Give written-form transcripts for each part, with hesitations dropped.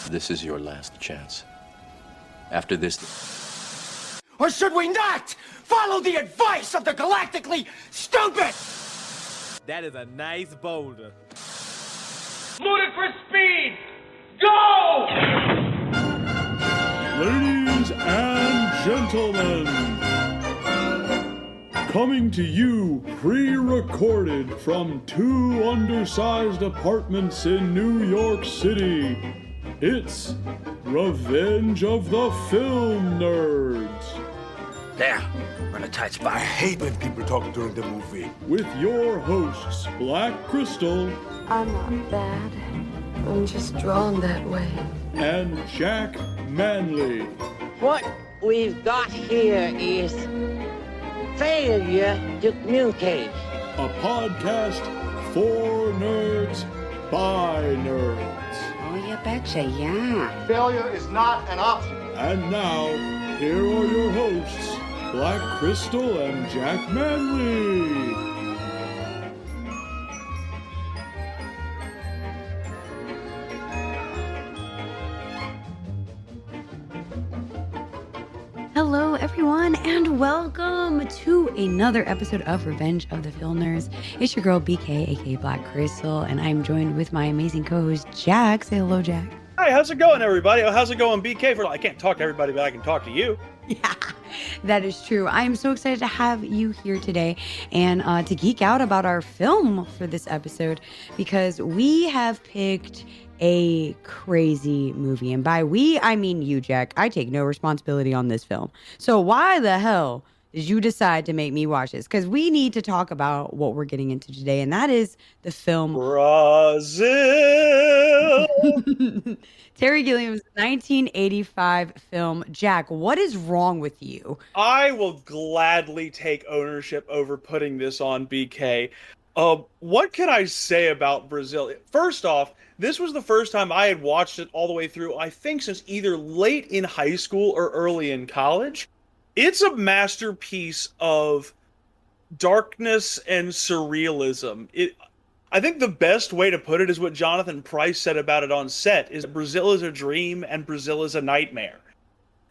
This is your last chance. After this... Or should we not follow the advice of the galactically stupid? That is a nice boulder. Ludicrous speed! Go! Ladies and gentlemen, coming to you pre-recorded from two undersized apartments in New York City, it's Revenge of the Film Nerds. There, we're in a tight spot. I hate when people talk during the movie. With your hosts, Black Crystal. I'm not bad. I'm just drawn that way. And Jack Manley. What we've got here is failure to communicate. A podcast for nerds by nerds. Oh, you betcha, yeah. Failure is not an option. And now, here are your hosts, Black Crystal and Jack Manley. Hello, everyone, and welcome to another episode of Revenge of the Film Nerds. It's your girl, BK, aka Black Crystal, and I'm joined with my amazing co-host, Jack. Say hello, Jack. Hi, how's it going, everybody? How's it going, BK? I can't talk to everybody, but I can talk to you. Yeah, that is true. I am so excited to have you here today and to geek out about our film for this episode because we have picked a crazy movie. And by we, I mean you, Jack. I take no responsibility on this film. So why the hell did you decide to make me watch this? Because we need to talk about what we're getting into today, and that is the film Brazil. Terry Gilliam's 1985 film. Jack, what is wrong with you? I will gladly take ownership over putting this on, BK. What can I say about Brazil? First off, this was the first time I had watched it all the way through, I think since either late in high school or early in college. It's a masterpiece of darkness and surrealism. I think the best way to put it is what Jonathan Pryce said about it on set, is Brazil is a dream and Brazil is a nightmare.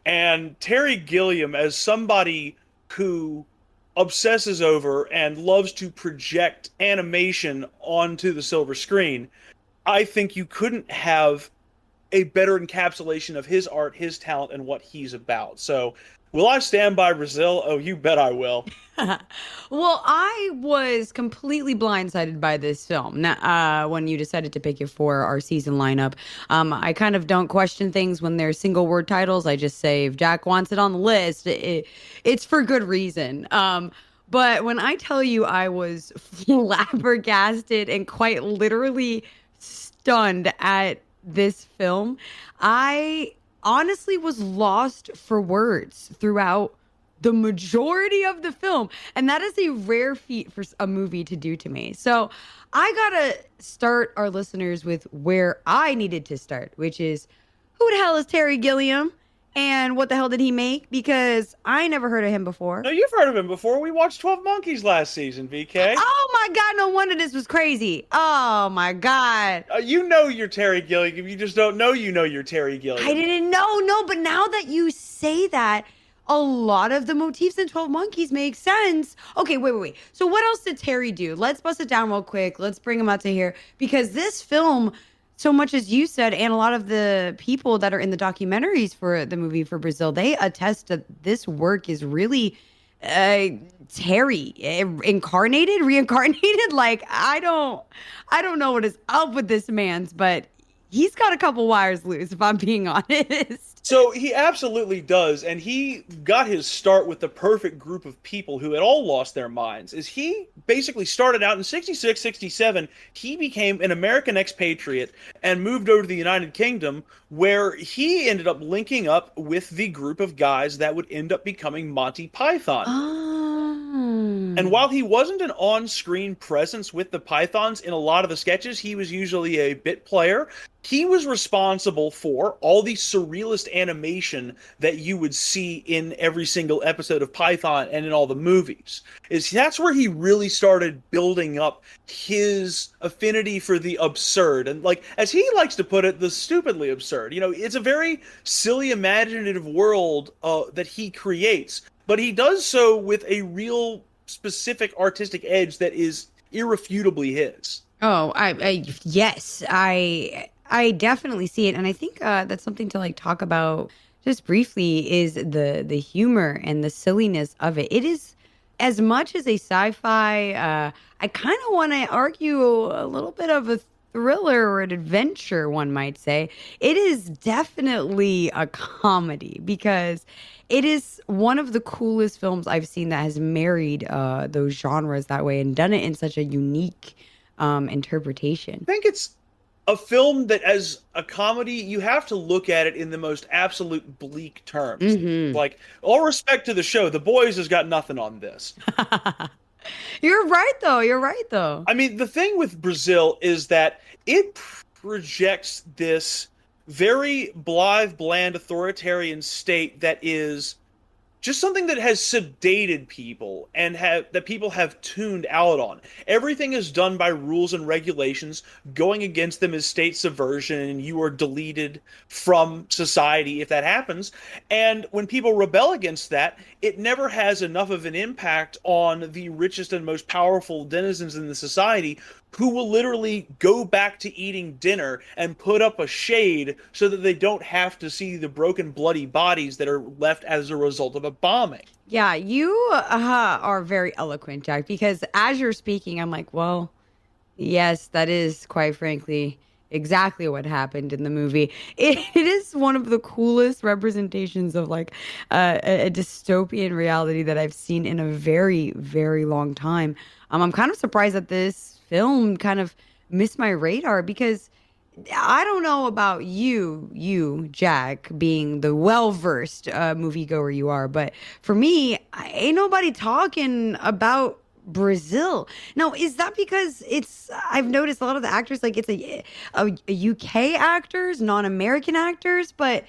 And Terry Gilliam, as somebody who obsesses over and loves to project animation onto the silver screen, I think you couldn't have a better encapsulation of his art, his talent, and what he's about. So, will I stand by Brazil? Oh, you bet I will. Well, I was completely blindsided by this film when you decided to pick it for our season lineup. I kind of don't question things when they're single word titles. I just say if Jack wants it on the list, it's for good reason. But when I tell you I was flabbergasted and quite literally stunned at this film, I honestly was lost for words throughout the majority of the film. And that is a rare feat for a movie to do to me. So I gotta start our listeners with where I needed to start, which is, who the hell is Terry Gilliam? And what the hell did he make? Because I never heard of him before. No, you've heard of him before. We watched 12 Monkeys last season, BK. Oh my God, no wonder this was crazy. Oh my God. You know you're Terry Gilliam. If you just don't know, you know you're Terry Gilliam. I didn't know, no, but now that you say that, a lot of the motifs in 12 Monkeys make sense. Okay, wait. So what else did Terry do? Let's bust it down real quick. Let's bring him out to here. Because this film, so much as you said, and a lot of the people that are in the documentaries for the movie for Brazil, they attest that this work is really Terry reincarnated. Like, I don't know what is up with this man's, but he's got a couple wires loose, if I'm being honest. So he absolutely does, and he got his start with the perfect group of people who had all lost their minds. Is he basically started out in 66, 67, he became an American expatriate and moved over to the United Kingdom, where he ended up linking up with the group of guys that would end up becoming Monty Python. Oh. And while he wasn't an on-screen presence with the Pythons in a lot of the sketches, he was usually a bit player. He was responsible for all the surrealist animation that you would see in every single episode of Python and in all the movies. That's where he really started building up his affinity for the absurd. And like, as he likes to put it, the stupidly absurd. You know, it's a very silly, imaginative world that he creates, but he does so with a real specific artistic edge that is irrefutably his. Oh, yes, I definitely see it, and I think that's something to like talk about just briefly is the humor and the silliness of it. It is as much as a sci-fi. I kind of want to argue a little bit of a thriller or an adventure, one might say. It is definitely a comedy because it is one of the coolest films I've seen that has married those genres that way and done it in such a unique interpretation. I think it's a film that, as a comedy, you have to look at it in the most absolute bleak terms. Mm-hmm. Like, all respect to the show, The Boys has got nothing on this. You're right, though. I mean, the thing with Brazil is that it projects this very blithe, bland, authoritarian state that is just something that has sedated people and that people have tuned out on. Everything is done by rules and regulations. Going against them is state subversion, and you are deleted from society if that happens. And when people rebel against that, it never has enough of an impact on the richest and most powerful denizens in the society, who will literally go back to eating dinner and put up a shade so that they don't have to see the broken, bloody bodies that are left as a result of a bombing. Yeah, you are very eloquent, Jack, because as you're speaking, I'm like, well, yes, that is quite frankly exactly what happened in the movie. It is one of the coolest representations of like a dystopian reality that I've seen in a very, very long time. I'm kind of surprised that this film kind of missed my radar because I don't know about you, Jack, being the well-versed moviegoer you are, but for me, ain't nobody talking about Brazil. Now, is that because I've noticed a lot of the actors, like it's a UK actors, non-American actors, but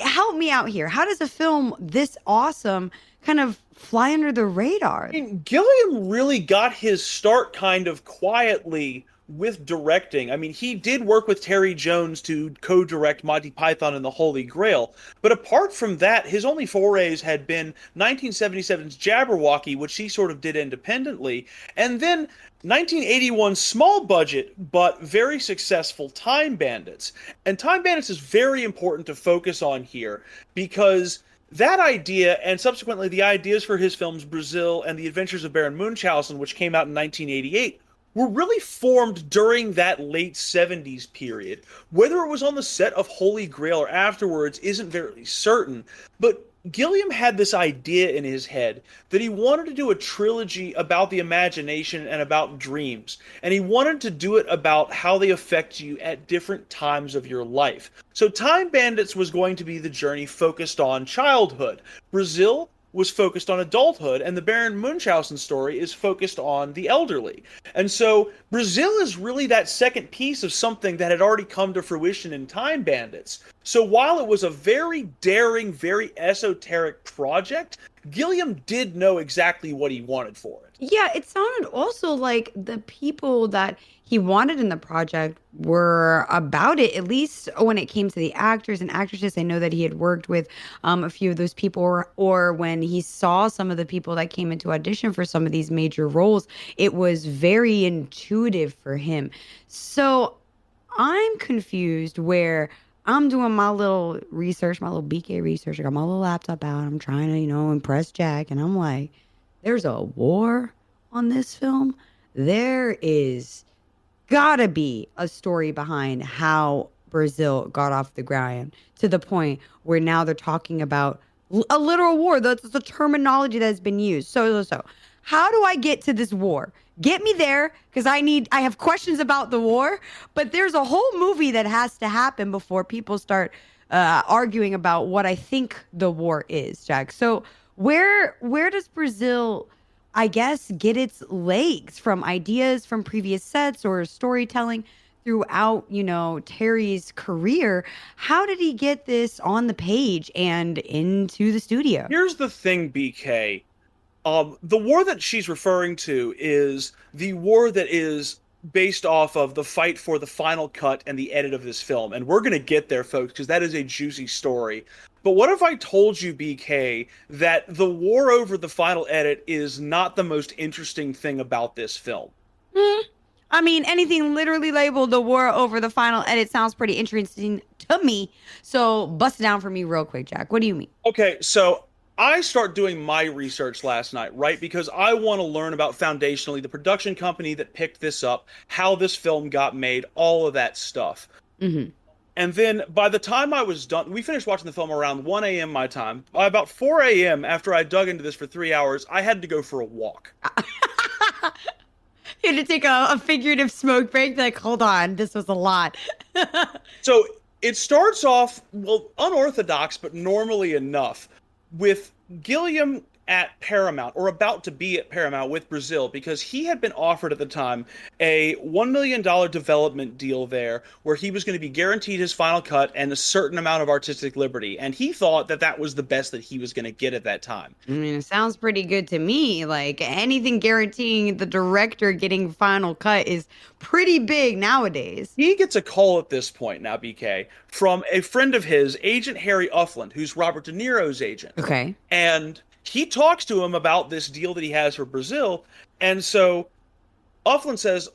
help me out here. How does a film this awesome kind of fly under the radar? I mean, Gilliam really got his start kind of quietly with directing. I mean, he did work with Terry Jones to co-direct Monty Python and the Holy Grail, but apart from that, his only forays had been 1977's Jabberwocky, which he sort of did independently, and then 1981's small budget but very successful Time Bandits. And Time Bandits is very important to focus on here because that idea, and subsequently the ideas for his films Brazil and The Adventures of Baron Munchausen, which came out in 1988, were really formed during that late 70s period. Whether it was on the set of Holy Grail or afterwards isn't very certain, but Gilliam had this idea in his head that he wanted to do a trilogy about the imagination and about dreams, and he wanted to do it about how they affect you at different times of your life. So Time Bandits was going to be the journey focused on childhood. Brazil was focused on adulthood, and the Baron Munchausen story is focused on the elderly. And so Brazil is really that second piece of something that had already come to fruition in Time Bandits. So while it was a very daring, very esoteric project, Gilliam did know exactly what he wanted for it. Yeah, it sounded also like the people that he wanted in the project were about it, at least when it came to the actors and actresses. I know that he had worked with a few of those people, or when he saw some of the people that came into audition for some of these major roles, it was very intuitive for him. So I'm confused where I'm doing my little research, my little BK research. I got my little laptop out. I'm trying to, impress Jack. And I'm like, there's a war on this film. There is gotta be a story behind how Brazil got off the ground to the point where now they're talking about a literal war. That's the terminology that has been used. So, how do I get to this war? Get me there, because I have questions about the war, but there's a whole movie that has to happen before people start arguing about what I think the war is, Jack. So where does Brazil I guess, get its legs from ideas from previous sets or storytelling throughout, Terry's career. How did he get this on the page and into the studio? Here's the thing, BK. The war that she's referring to is the war that is based off of the fight for the final cut and the edit of this film. And we're going to get there, folks, because that is a juicy story. But what if I told you, BK, that the war over the final edit is not the most interesting thing about this film? I mean, anything literally labeled the war over the final edit sounds pretty interesting to me. So bust it down for me real quick, Jack. What do you mean? Okay, so I start doing my research last night, right? Because I want to learn about foundationally the production company that picked this up, how this film got made, all of that stuff. Mm-hmm. And then by the time I was done, we finished watching the film around 1 a.m. my time. By about 4 a.m., after I dug into this for 3 hours, I had to go for a walk. You had to take a figurative smoke break. Like, hold on, this was a lot. So it starts off, well, unorthodox, but normally enough, with Gilliam at Paramount, or about to be at Paramount with Brazil, because he had been offered at the time a $1 million development deal there, where he was going to be guaranteed his final cut and a certain amount of artistic liberty. And he thought that that was the best that he was going to get at that time. I mean, it sounds pretty good to me. Like, anything guaranteeing the director getting final cut is pretty big nowadays. He gets a call at this point now, BK, from a friend of his, Agent Harry Uffland, who's Robert De Niro's agent. Okay. And he talks to him about this deal that he has for Brazil. And so Uffland says,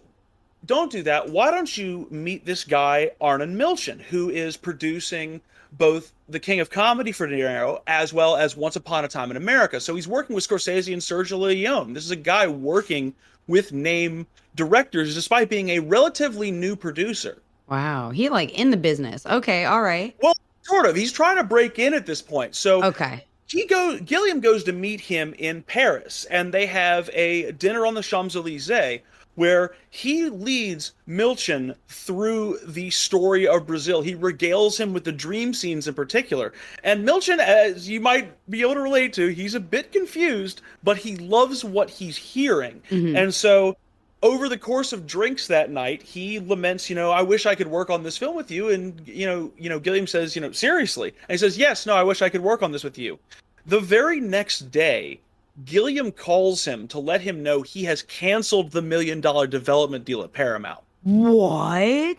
don't do that. Why don't you meet this guy, Arnon Milchan, who is producing both The King of Comedy for De Niro as well as Once Upon a Time in America. So he's working with Scorsese and Sergio Leone. This is a guy working with name directors despite being a relatively new producer. Wow. He in the business. Okay. All right. Well, sort of. He's trying to break in at this point. So okay. Gilliam goes to meet him in Paris, and they have a dinner on the Champs-Elysees where he leads Milchan through the story of Brazil. He regales him with the dream scenes in particular. And Milchan, as you might be able to relate to, he's a bit confused, but he loves what he's hearing. Mm-hmm. And so over the course of drinks that night, he laments, I wish I could work on this film with you. And, Gilliam says, seriously? And he says, yes, no, I wish I could work on this with you. The very next day, Gilliam calls him to let him know he has canceled the $1 million development deal at Paramount. What?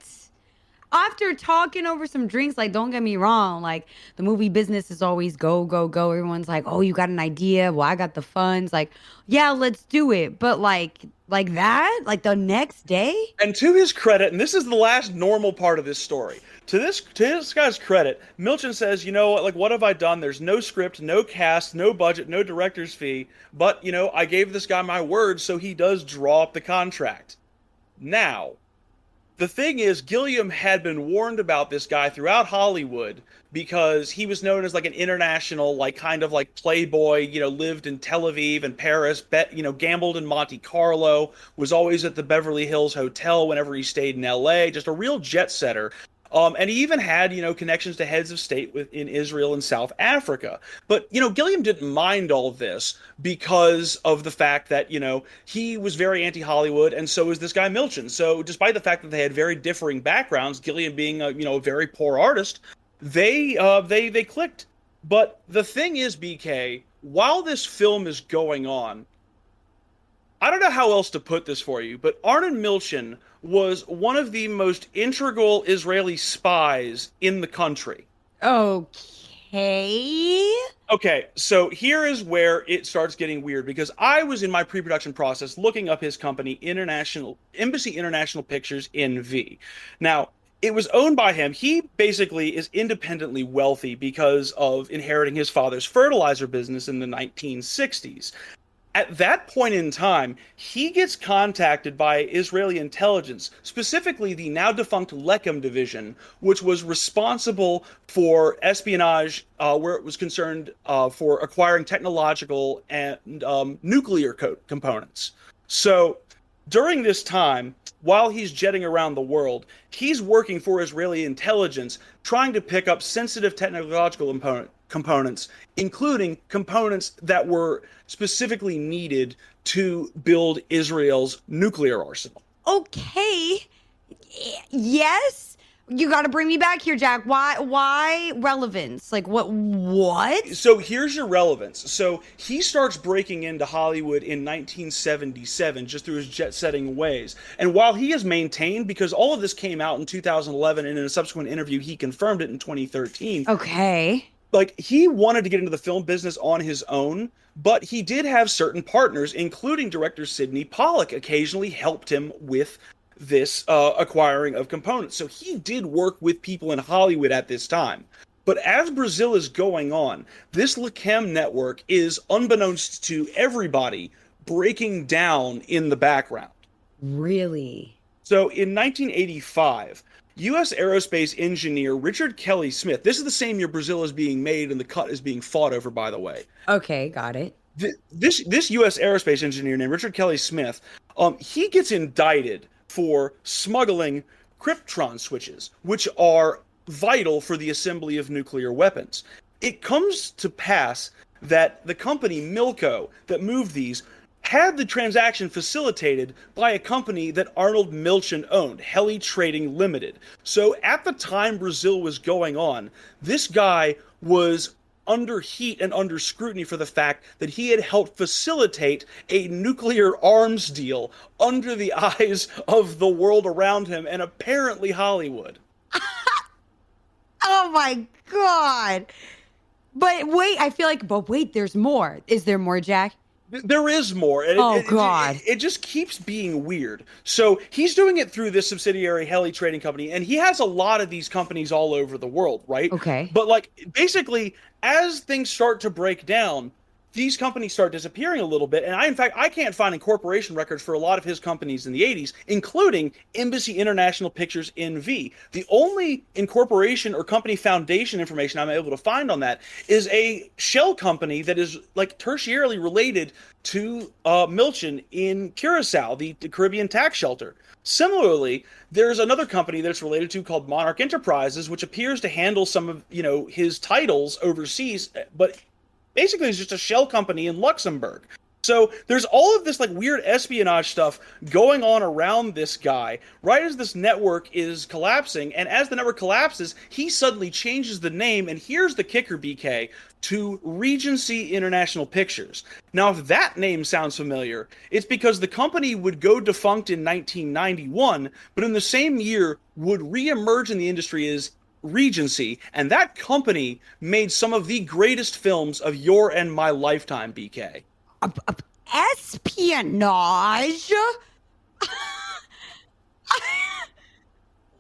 After talking over some drinks, don't get me wrong, the movie business is always go, go, go. Everyone's like, oh, you got an idea? Well, I got the funds. Yeah, let's do it. But like that? The next day? And to his credit, and this is the last normal part of this story, to this guy's credit, Milchan says, what have I done? There's no script, no cast, no budget, no director's fee. But, I gave this guy my word, so he does draw up the contract. Now, the thing is, Gilliam had been warned about this guy throughout Hollywood because he was known as an international, playboy, lived in Tel Aviv and Paris, gambled in Monte Carlo, was always at the Beverly Hills Hotel whenever he stayed in LA, just a real jet setter. And he even had, connections to heads of state in Israel and South Africa. But, Gilliam didn't mind all of this because of the fact that, he was very anti-Hollywood, and so was this guy Milchan. So despite the fact that they had very differing backgrounds, Gilliam being a very poor artist, they clicked. But the thing is, BK, while this film is going on, I don't know how else to put this for you, but Arnon Milchan was one of the most integral Israeli spies in the country. Okay. Okay, so here is where it starts getting weird, because I was in my pre-production process looking up his company, Embassy International Pictures NV. Now, it was owned by him. He basically is independently wealthy because of inheriting his father's fertilizer business in the 1960s. At that point in time, he gets contacted by Israeli intelligence, specifically the now defunct Lechem division, which was responsible for espionage where it was concerned for acquiring technological and nuclear components. So during this time, while he's jetting around the world, he's working for Israeli intelligence, trying to pick up sensitive technological components, including components that were specifically needed to build Israel's nuclear arsenal. Okay. Yes. You got to bring me back here, Jack. Why relevance? Like what? So here's your relevance. So he starts breaking into Hollywood in 1977 just through his jet-setting ways. And while he has maintained, because all of this came out in 2011, and in a subsequent interview he confirmed it in 2013. Okay. Like, he wanted to get into the film business on his own, but he did have certain partners, including director Sidney Pollack, occasionally helped him with this acquiring of components. So he did work with people in Hollywood at this time. But as Brazil is going on, this LeChem network is, unbeknownst to everybody, breaking down in the background. Really? So in 1985, U.S. aerospace engineer Richard Kelly Smith, this is the same year Brazil is being made and the cut is being fought over, by the way. Okay, got it. This U.S. aerospace engineer named Richard Kelly Smith, he gets indicted for smuggling krypton switches, which are vital for the assembly of nuclear weapons. It comes to pass that the company Milco that moved these had the transaction facilitated by a company that Arnold Milchan owned, Heli Trading Limited. So at the time Brazil was going on, this guy was under heat and under scrutiny for the fact that he had helped facilitate a nuclear arms deal under the eyes of the world around him and apparently Hollywood. Oh my God. But wait, there's more. Is there more, Jack? There is more. And God. It just keeps being weird. So he's doing it through this subsidiary Heli Trading Company, and he has a lot of these companies all over the world, right? Okay. But like, basically, as things start to break down, these companies start disappearing a little bit. And I can't find incorporation records for a lot of his companies in the 80s, including Embassy International Pictures NV. The only incorporation or company foundation information I'm able to find on that is a shell company that is like tertiarily related to Milchan in Curacao, the Caribbean tax shelter. Similarly, there's another company that's related to called Monarch Enterprises, which appears to handle some of, his titles overseas, but basically it's just a shell company in Luxembourg. So there's all of this like weird espionage stuff going on around this guy right as this network is collapsing. And as the network collapses, he suddenly changes the name. And here's the kicker, BK, to Regency International Pictures. Now, if that name sounds familiar, it's because the company would go defunct in 1991, but in the same year would reemerge in the industry as Regency, and that company made some of the greatest films of your and my lifetime, BK. Espionage?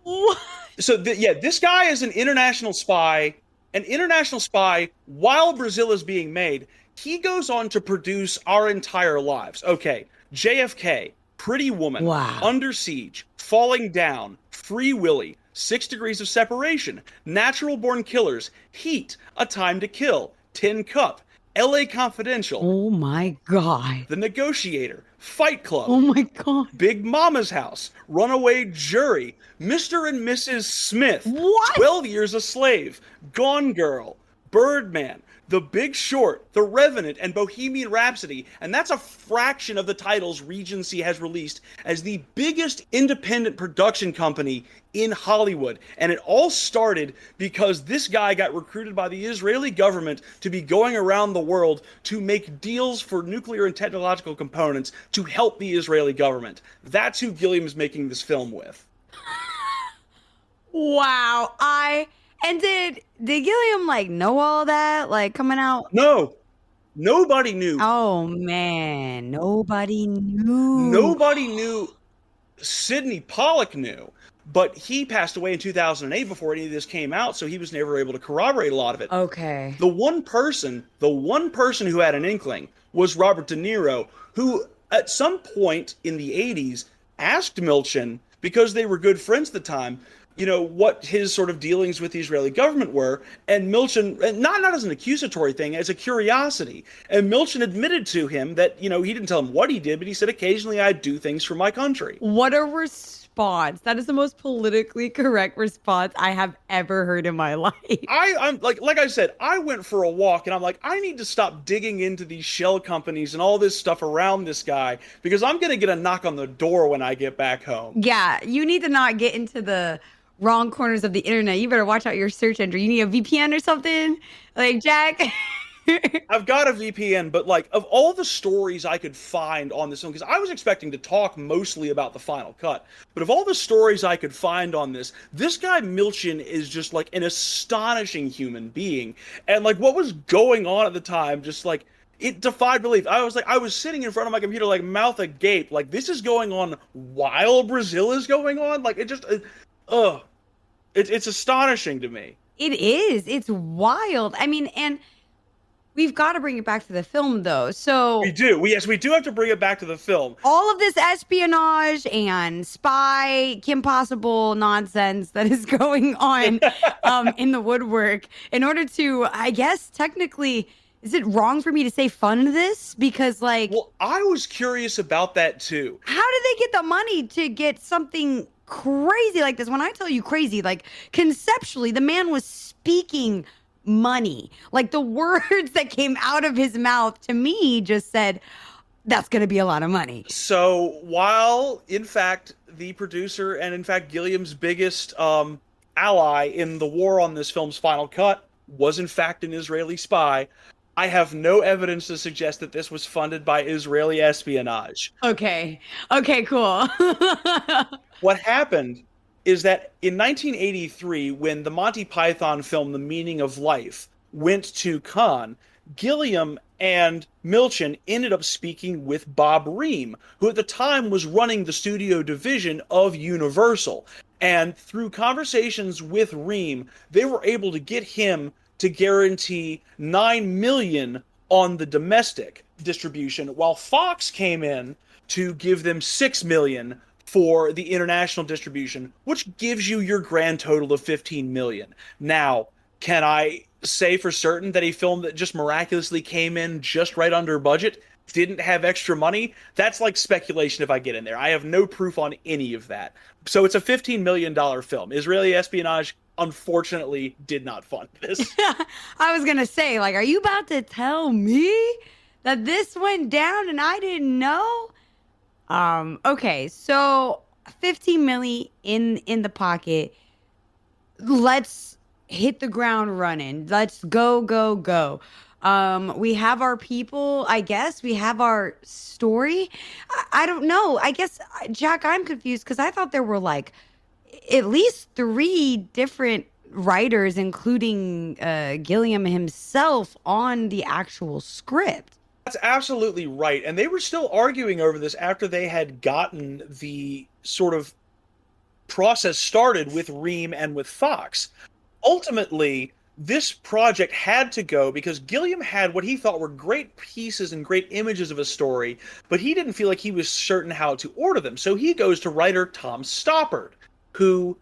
What? So, this guy is an international spy while Brazil is being made. He goes on to produce our entire lives. Okay, JFK, Pretty Woman, wow. Under Siege, Falling Down, Free Willy, 6 Degrees of Separation, Natural Born Killers, Heat, A Time to Kill, Tin Cup, LA Confidential. Oh my God. The Negotiator, Fight Club. Oh my God. Big Mama's House, Runaway Jury, Mr. and Mrs. Smith. What? 12 Years a Slave, Gone Girl, Birdman, The Big Short, The Revenant, and Bohemian Rhapsody. And that's a fraction of the titles Regency has released as the biggest independent production company in Hollywood. And it all started because this guy got recruited by the Israeli government to be going around the world to make deals for nuclear and technological components to help the Israeli government. That's who Gilliam is making this film with. Wow. And did Gilliam know all that coming out? No. Nobody knew. Oh man, nobody knew. Nobody knew. Sidney Pollack knew, but he passed away in 2008 before any of this came out, so he was never able to corroborate a lot of it. Okay. The one person who had an inkling was Robert De Niro, who at some point in the 80s asked Milchan, because they were good friends at the time, what his sort of dealings with the Israeli government were, and Milchan, not as an accusatory thing, as a curiosity, and Milchan admitted to him that, he didn't tell him what he did, but he said, occasionally I do things for my country. What a response. That is the most politically correct response I have ever heard in my life. I'm like I said, I went for a walk and I'm like, I need to stop digging into these shell companies and all this stuff around this guy because I'm gonna get a knock on the door when I get back home. Yeah, you need to not get into the wrong corners of the internet. You better watch out your search entry. You need a VPN or something, like Jack. I've got a VPN, but like of all the stories I could find on this film, because I was expecting to talk mostly about the final cut, but of all the stories I could find on this guy Milchin is just like an astonishing human being. And like what was going on at the time, just like it defied belief. I was sitting in front of my computer, like mouth agape, like this is going on while Brazil is going on. Like it just, it's astonishing to me. It is. It's wild. I mean, and we've got to bring it back to the film, though. So we do. We do have to bring it back to the film. All of this espionage and spy, Kim Possible nonsense that is going on in the woodwork in order to, I guess, technically, is it wrong for me to say fund this? Because, like... Well, I was curious about that, too. How did they get the money to get something crazy like this? When I tell you crazy, like, conceptually, the man was speaking money. Like the words that came out of his mouth to me just said, that's going to be a lot of money. So while, in fact, the producer and, in fact, Gilliam's biggest ally in the war on this film's final cut was, in fact, an Israeli spy, I have no evidence to suggest that this was funded by Israeli espionage. Okay, cool. What happened is that in 1983, when the Monty Python film The Meaning of Life went to Cannes, Gilliam and Milchin ended up speaking with Bob Ream, who at the time was running the studio division of Universal. And through conversations with Ream, they were able to get him to guarantee $9 million on the domestic distribution, while Fox came in to give them $6 million for the international distribution, which gives you your grand total of $15 million. Now, can I say for certain that a film that just miraculously came in just right under budget didn't have extra money? That's like speculation if I get in there. I have no proof on any of that. So it's a $15 million film. Israeli espionage, unfortunately, did not fund this. I was going to say, like, are you about to tell me that this went down and I didn't know? Okay, so 15 milli in the pocket. Let's hit the ground running. Let's go. We have our people, I guess. We have our story. I don't know. I guess, Jack, I'm confused because I thought there were like at least 3 different writers, including Gilliam himself, on the actual script. That's absolutely right. And they were still arguing over this after they had gotten the sort of process started with Ream and with Fox. Ultimately, this project had to go because Gilliam had what he thought were great pieces and great images of a story, but he didn't feel like he was certain how to order them. So he goes to writer Tom Stoppard, who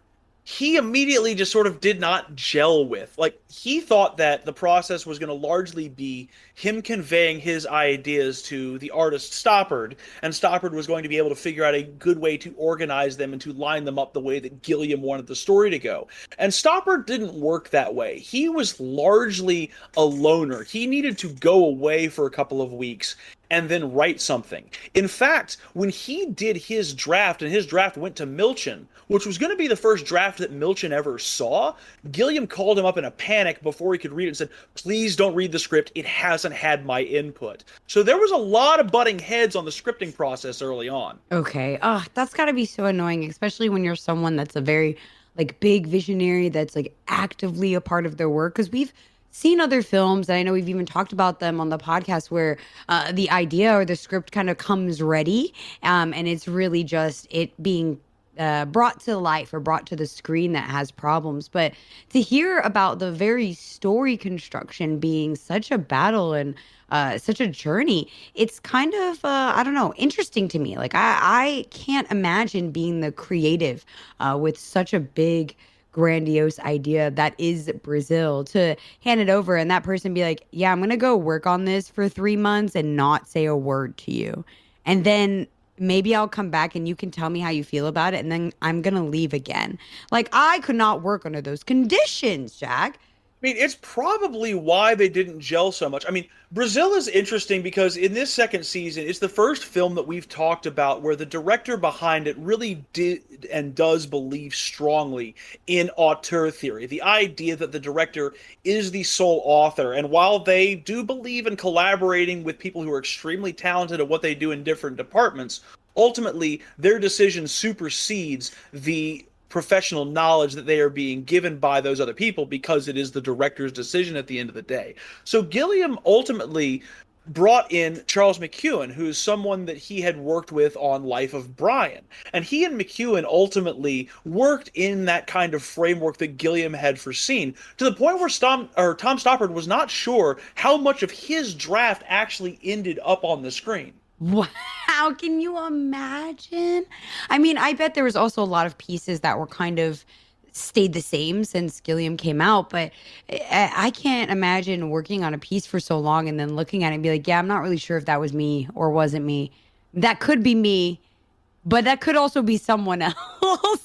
he immediately just sort of did not gel with. Like, he thought that the process was going to largely be him conveying his ideas to the artist Stoppard, and Stoppard was going to be able to figure out a good way to organize them and to line them up the way that Gilliam wanted the story to go. And Stoppard didn't work that way. He was largely a loner. He needed to go away for a couple of weeks and then write something. In fact, when he did his draft, and his draft went to Milchin, which was going to be the first draft that Milchin ever saw, Gilliam called him up in a panic before he could read it and said, please don't read the script, it hasn't had my input. So there was a lot of butting heads on the scripting process early on. Okay. That's got to be so annoying, especially when you're someone that's a very like big visionary that's like actively a part of their work. Because we've seen other films, and I know we've even talked about them on the podcast, where the idea or the script kind of comes ready, and it's really just it being brought to life or brought to the screen that has problems. But to hear about the very story construction being such a battle and such a journey, it's kind of I don't know, interesting to me. Like I can't imagine being the creative with such a big grandiose idea that is Brazil, to hand it over and that person be like, yeah, I'm gonna go work on this for 3 months and not say a word to you, and then maybe I'll come back and you can tell me how you feel about it, and then I'm gonna leave again. Like, I could not work under those conditions, Jack. I mean, it's probably why they didn't gel so much. I mean, Brazil is interesting because in this second season, it's the first film that we've talked about where the director behind it really did and does believe strongly in auteur theory, the idea that the director is the sole author. And while they do believe in collaborating with people who are extremely talented at what they do in different departments, ultimately their decision supersedes the professional knowledge that they are being given by those other people because it is the director's decision at the end of the day. So Gilliam ultimately brought in Charles McEwan, who's someone that he had worked with on Life of Brian. And he and McEwan ultimately worked in that kind of framework that Gilliam had foreseen, to the point where Tom Stoppard was not sure how much of his draft actually ended up on the screen. Wow, can you imagine? I mean, I bet there was also a lot of pieces that were kind of stayed the same since Gilliam came out, but I can't imagine working on a piece for so long and then looking at it and be like, yeah, I'm not really sure if that was me or wasn't me. That could be me, but that could also be someone else.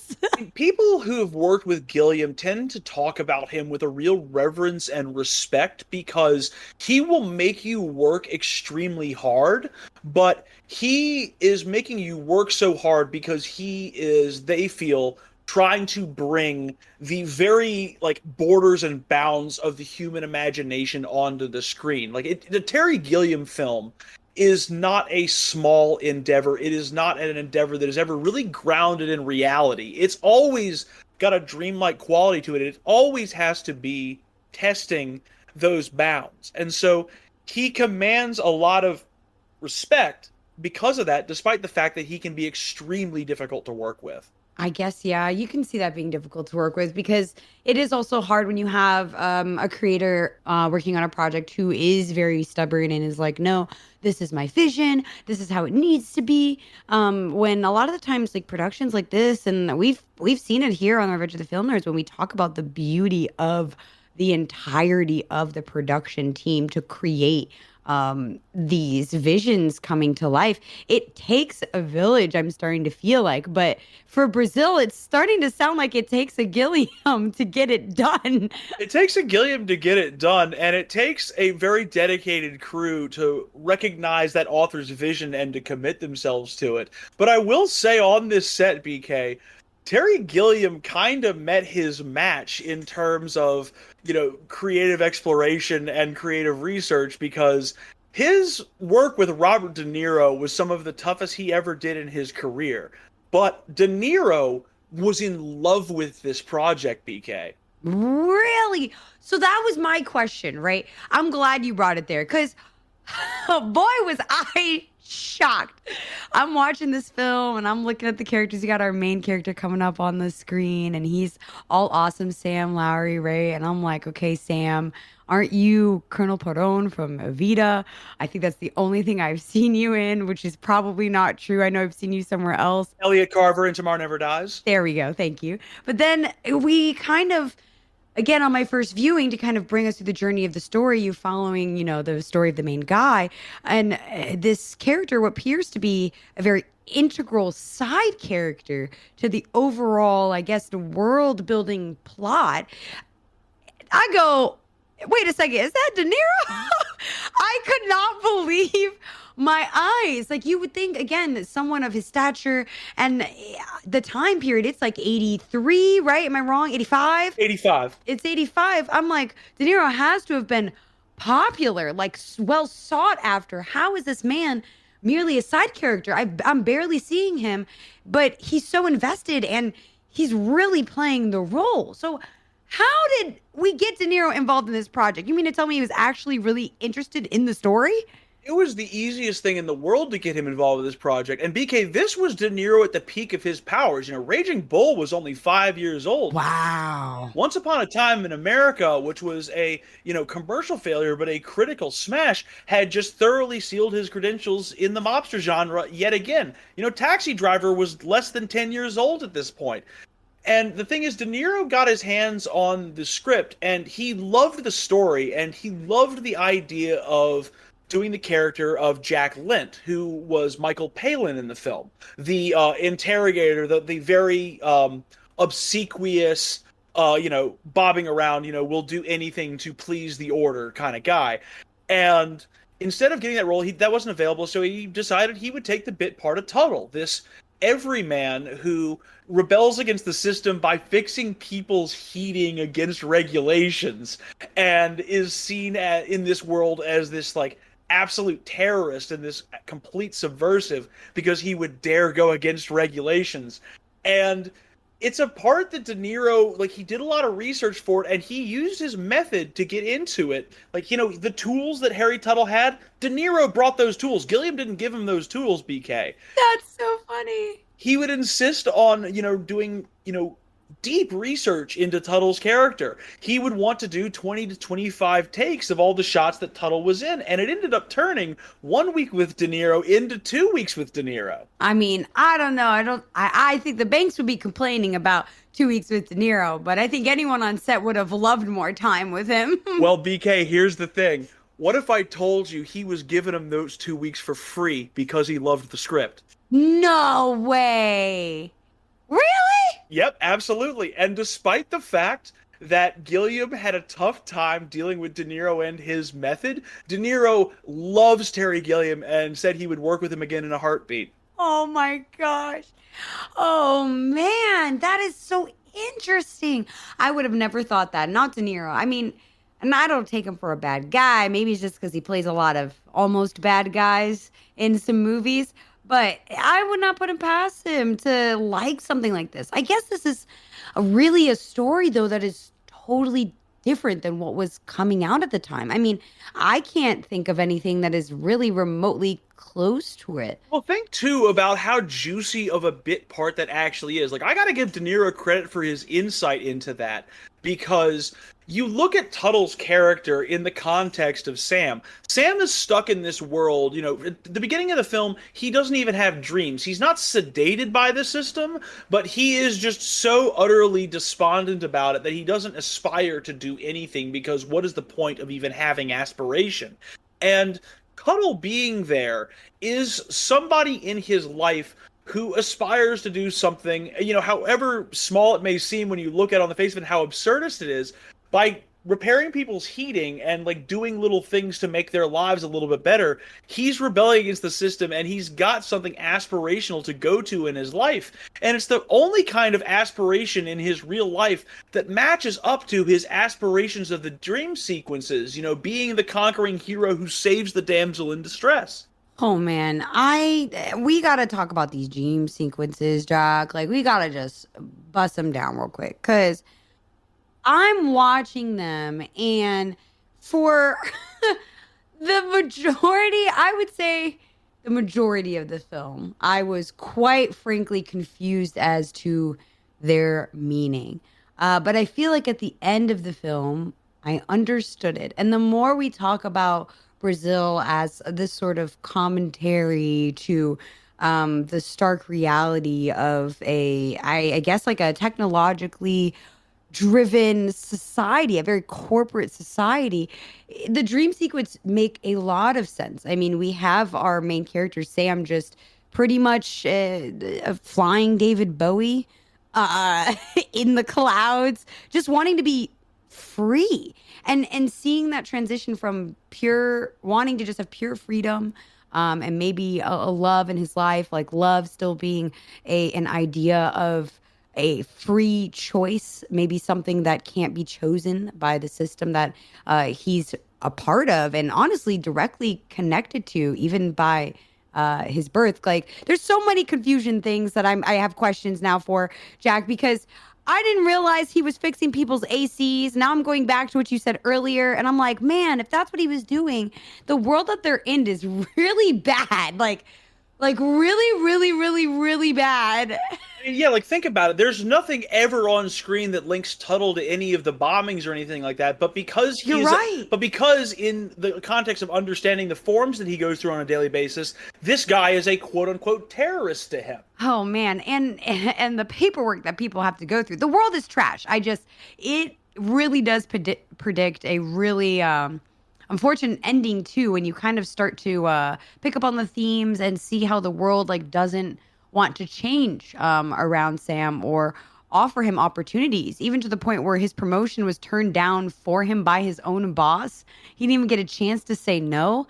People who have worked with Gilliam tend to talk about him with a real reverence and respect because he will make you work extremely hard, but he is making you work so hard because he is, they feel, trying to bring the very borders and bounds of the human imagination onto the screen. The Terry Gilliam film is not a small endeavor. It is not an endeavor that is ever really grounded in reality. It's always got a dreamlike quality to it. It always has to be testing those bounds. And so he commands a lot of respect because of that, despite the fact that he can be extremely difficult to work with. I guess, yeah, you can see that being difficult to work with because it is also hard when you have a creator working on a project who is very stubborn and is like, no, this is my vision. This is how it needs to be. When a lot of the times, productions like this, and we've seen it here on Revenge of the Film Nerds when we talk about the beauty of the entirety of the production team to create these visions coming to life. It takes a village, I'm starting to feel like. But for Brazil, it's starting to sound like it takes a Gilliam to get it done. It takes a Gilliam to get it done, and it takes a very dedicated crew to recognize that author's vision and to commit themselves to it. But I will say on this set, BK, Terry Gilliam kind of met his match in terms of, creative exploration and creative research, because his work with Robert De Niro was some of the toughest he ever did in his career. But De Niro was in love with this project, BK. Really? So that was my question, right? I'm glad you brought it there because, boy, was I shocked. I'm watching this film and I'm looking at the characters. You got our main character coming up on the screen and he's all awesome, Sam Lowry, right? And I'm like, okay, Sam, aren't you Colonel Perron from Evita? I think that's the only thing I've seen you in, which is probably not true. I know I've seen you somewhere else. Elliot Carver in Tomorrow Never Dies. There we go. Thank you. But then we kind of, again, on my first viewing, to kind of bring us through the journey of the story, you following, the story of the main guy. And this character, what appears to be a very integral side character to the overall, I guess, the world building plot. I go, wait a second, is that De Niro? I could not believe my eyes. You would think, again, that someone of his stature and the time period, it's 83, right? Am I wrong? 85? 85. It's 85. I'm like, De Niro has to have been popular, well sought after. How is this man merely a side character? I'm barely seeing him, but he's so invested and he's really playing the role. So how did we get De Niro involved in this project? You mean to tell me he was actually really interested in the story? It was the easiest thing in the world to get him involved with this project. And BK, this was De Niro at the peak of his powers. Raging Bull was only 5 years old. Wow. Once Upon a Time in America, which was a, commercial failure, but a critical smash, had just thoroughly sealed his credentials in the mobster genre yet again. Taxi Driver was less than 10 years old at this point. And the thing is, De Niro got his hands on the script, and he loved the story, and he loved the idea of doing the character of Jack Lint, who was Michael Palin in the film, the interrogator, the very obsequious, bobbing around, will do anything to please the order kind of guy. And instead of getting that role, that wasn't available, so he decided he would take the bit part of Tuttle, this everyman who rebels against the system by fixing people's heating against regulations, and is seen in this world as this like absolute terrorist and this complete subversive because he would dare go against regulations. And it's a part that De Niro, like, he did a lot of research for it, and he used his method to get into it. Like, the tools that Harry Tuttle had, De Niro brought those tools. Gilliam didn't give him those tools, BK. That's so funny. He would insist on, doing, deep research into Tuttle's character. He would want to do 20 to 25 takes of all the shots that Tuttle was in, and it ended up turning 1 week with De Niro into 2 weeks with De Niro. I mean, I don't know. I think the banks would be complaining about 2 weeks with De Niro, but I think anyone on set would have loved more time with him. Well, BK, here's the thing. What if I told you he was giving him those 2 weeks for free because he loved the script? No way. Really? Yep, absolutely. And despite the fact that Gilliam had a tough time dealing with De Niro and his method, De Niro loves Terry Gilliam and said he would work with him again in a heartbeat. Oh my gosh. Oh man, that is so interesting. I would have never thought that. Not De Niro. I mean, and I don't take him for a bad guy. Maybe it's just because he plays a lot of almost bad guys in some movies. But I would not put him past him to like something like this. I guess this is really a story, though, that is totally different than what was coming out at the time. I mean, I can't think of anything that is really remotely close to it. Well, think, too, about how juicy of a bit part that actually is. Like, I gotta give De Niro credit for his insight into that, because you look at Tuttle's character in the context of Sam. Sam is stuck in this world, at the beginning of the film, he doesn't even have dreams. He's not sedated by the system, but he is just so utterly despondent about it that he doesn't aspire to do anything, because what is the point of even having aspiration? And Tuttle being there is somebody in his life who aspires to do something, however small it may seem when you look at it on the face of it, how absurdist it is, by repairing people's heating and like doing little things to make their lives a little bit better. He's rebelling against the system, and he's got something aspirational to go to in his life. And it's the only kind of aspiration in his real life that matches up to his aspirations of the dream sequences, being the conquering hero who saves the damsel in distress. Oh man, we gotta talk about these dream sequences, Jack. Like, we gotta just bust them down real quick, because I'm watching them, and for the majority, I would say the majority of the film, I was quite frankly confused as to their meaning. But I feel like at the end of the film, I understood it. And the more we talk about Brazil as this sort of commentary to the stark reality of I guess like a technologically driven society, a very corporate society, the dream sequence make a lot of sense. I mean, we have our main character Sam just pretty much flying David Bowie in the clouds, just wanting to be free, and seeing that transition from pure wanting to just have pure freedom, and maybe a love in his life, like love still being an idea of a free choice, maybe something that can't be chosen by the system that he's a part of, and honestly directly connected to, even by his birth. Like, there's so many confusion things that I have questions now for, Jack, because I didn't realize he was fixing people's ACs. Now I'm going back to what you said earlier, and I'm like, man, if that's what he was doing, the world that they're in is really bad. Like really, really, really, really bad. Yeah, like, think about it. There's nothing ever on screen that links Tuttle to any of the bombings or anything like that. But because You're right. But because in the context of understanding the forms that he goes through on a daily basis, this guy is a quote-unquote terrorist to him. Oh man, and the paperwork that people have to go through. The world is trash. It really does predict a really unfortunate ending too, when you kind of start to pick up on the themes and see how the world like doesn't want to change around Sam or offer him opportunities, even to the point where his promotion was turned down for him by his own boss. He didn't even get a chance to say no.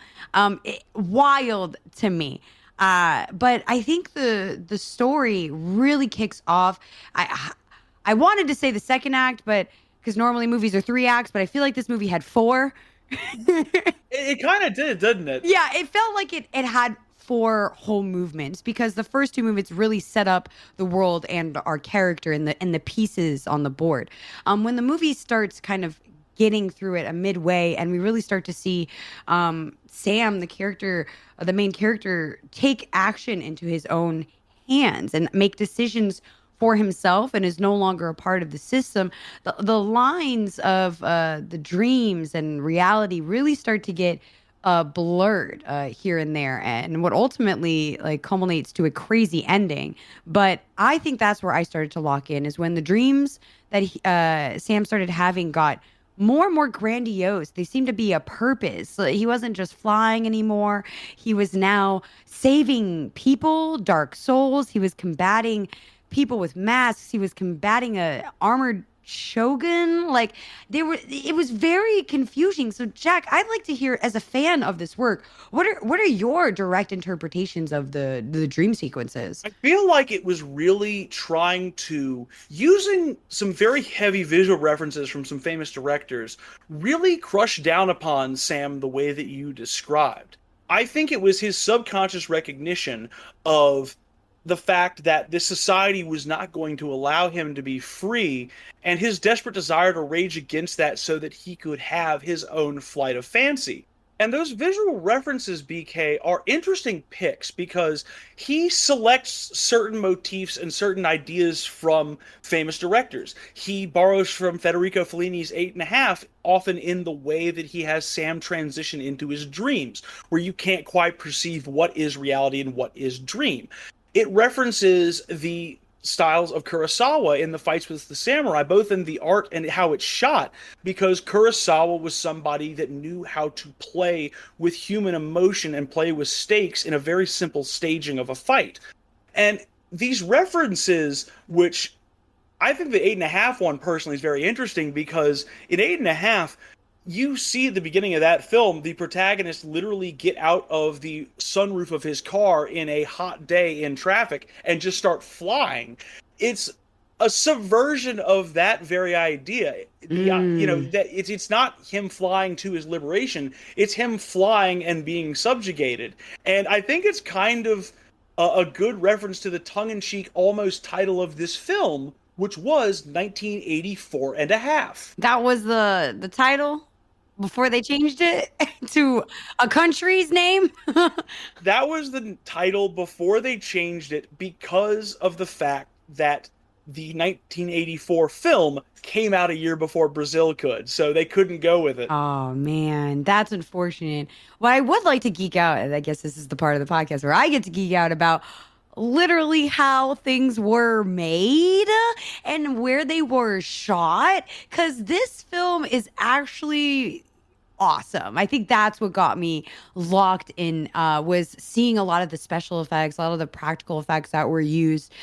Wild to me. But I think the story really kicks off. I wanted to say the second act, but because normally movies are 3 acts, but I feel like this movie had 4. It kind of did, didn't it? Yeah, it felt like it had 4 whole movements, because the first 2 movements really set up the world and our character and the pieces on the board. When the movie starts kind of getting through it a midway, and we really start to see Sam, the character, the main character, take action into his own hands and make decisions for himself and is no longer a part of the system, the lines of the dreams and reality really start to get blurred here and there, and what ultimately like culminates to a crazy ending. But I think that's where I started to lock in, is when the dreams that Sam started having got more and more grandiose. They seemed to be a purpose. So he wasn't just flying anymore. He was now saving people, dark souls. He was combating people with masks. He was combating a armored shogun. Like it was very confusing. So Jack, I'd like to hear, as a fan of this work, what are your direct interpretations of the dream sequences? I feel like it was really trying to, using some very heavy visual references from some famous directors, really crush down upon Sam the way that you described. I think it was his subconscious recognition of the fact that this society was not going to allow him to be free, and his desperate desire to rage against that so that he could have his own flight of fancy. And those visual references, BK, are interesting picks because he selects certain motifs and certain ideas from famous directors. He borrows from Federico Fellini's 8.5, often in the way that he has Sam transition into his dreams, where you can't quite perceive what is reality and what is dream. It references the styles of Kurosawa in the fights with the samurai, both in the art and how it's shot, because Kurosawa was somebody that knew how to play with human emotion and play with stakes in a very simple staging of a fight. And these references, which I think the 8.5 one personally is very interesting, because in 8.5, you see at the beginning of that film, the protagonist literally get out of the sunroof of his car in a hot day in traffic and just start flying. It's a subversion of that very idea. You know, that it's not him flying to his liberation. It's him flying and being subjugated. And I think it's kind of a good reference to the tongue-in-cheek almost title of this film, which was 1984 and a half. That was the title before they changed it to a country's name? That was the title before they changed it, because of the fact that the 1984 film came out a year before Brazil could, so they couldn't go with it. Oh, man, that's unfortunate. Well, I would like to geek out, and I guess this is the part of the podcast where I get to geek out about literally how things were made and where they were shot, because this film is actually awesome. I think that's what got me locked in, was seeing a lot of the special effects, a lot of the practical effects that were used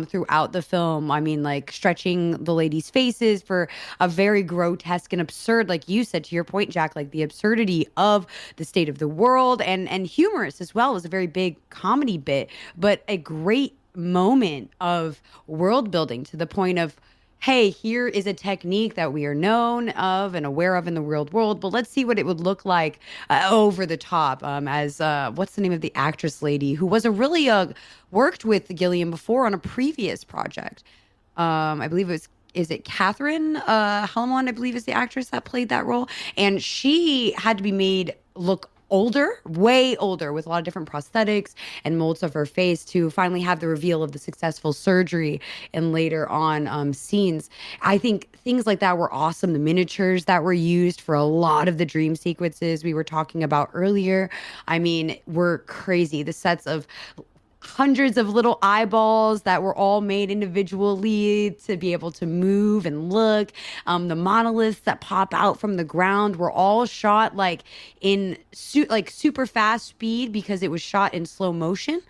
throughout the film. I mean, like stretching the ladies' faces for a very grotesque and absurd, like you said, to your point, Jack, like the absurdity of the state of the world, and humorous as well. It was a very big comedy bit, but a great moment of world building, to the point of, hey, here is a technique that we are known of and aware of in the real world, but let's see what it would look like over the top. As what's the name of the actress lady who was really worked with Gilliam before on a previous project? I believe it was, is it Catherine Helmond, I believe is the actress that played that role. And she had to be made look older, way older, with a lot of different prosthetics and molds of her face to finally have the reveal of the successful surgery and later on scenes. I think things like that were awesome. The miniatures that were used for a lot of the dream sequences we were talking about earlier, I mean, were crazy. The sets of hundreds of little eyeballs that were all made individually to be able to move and look. The monoliths that pop out from the ground were all shot like in like super fast speed because it was shot in slow motion.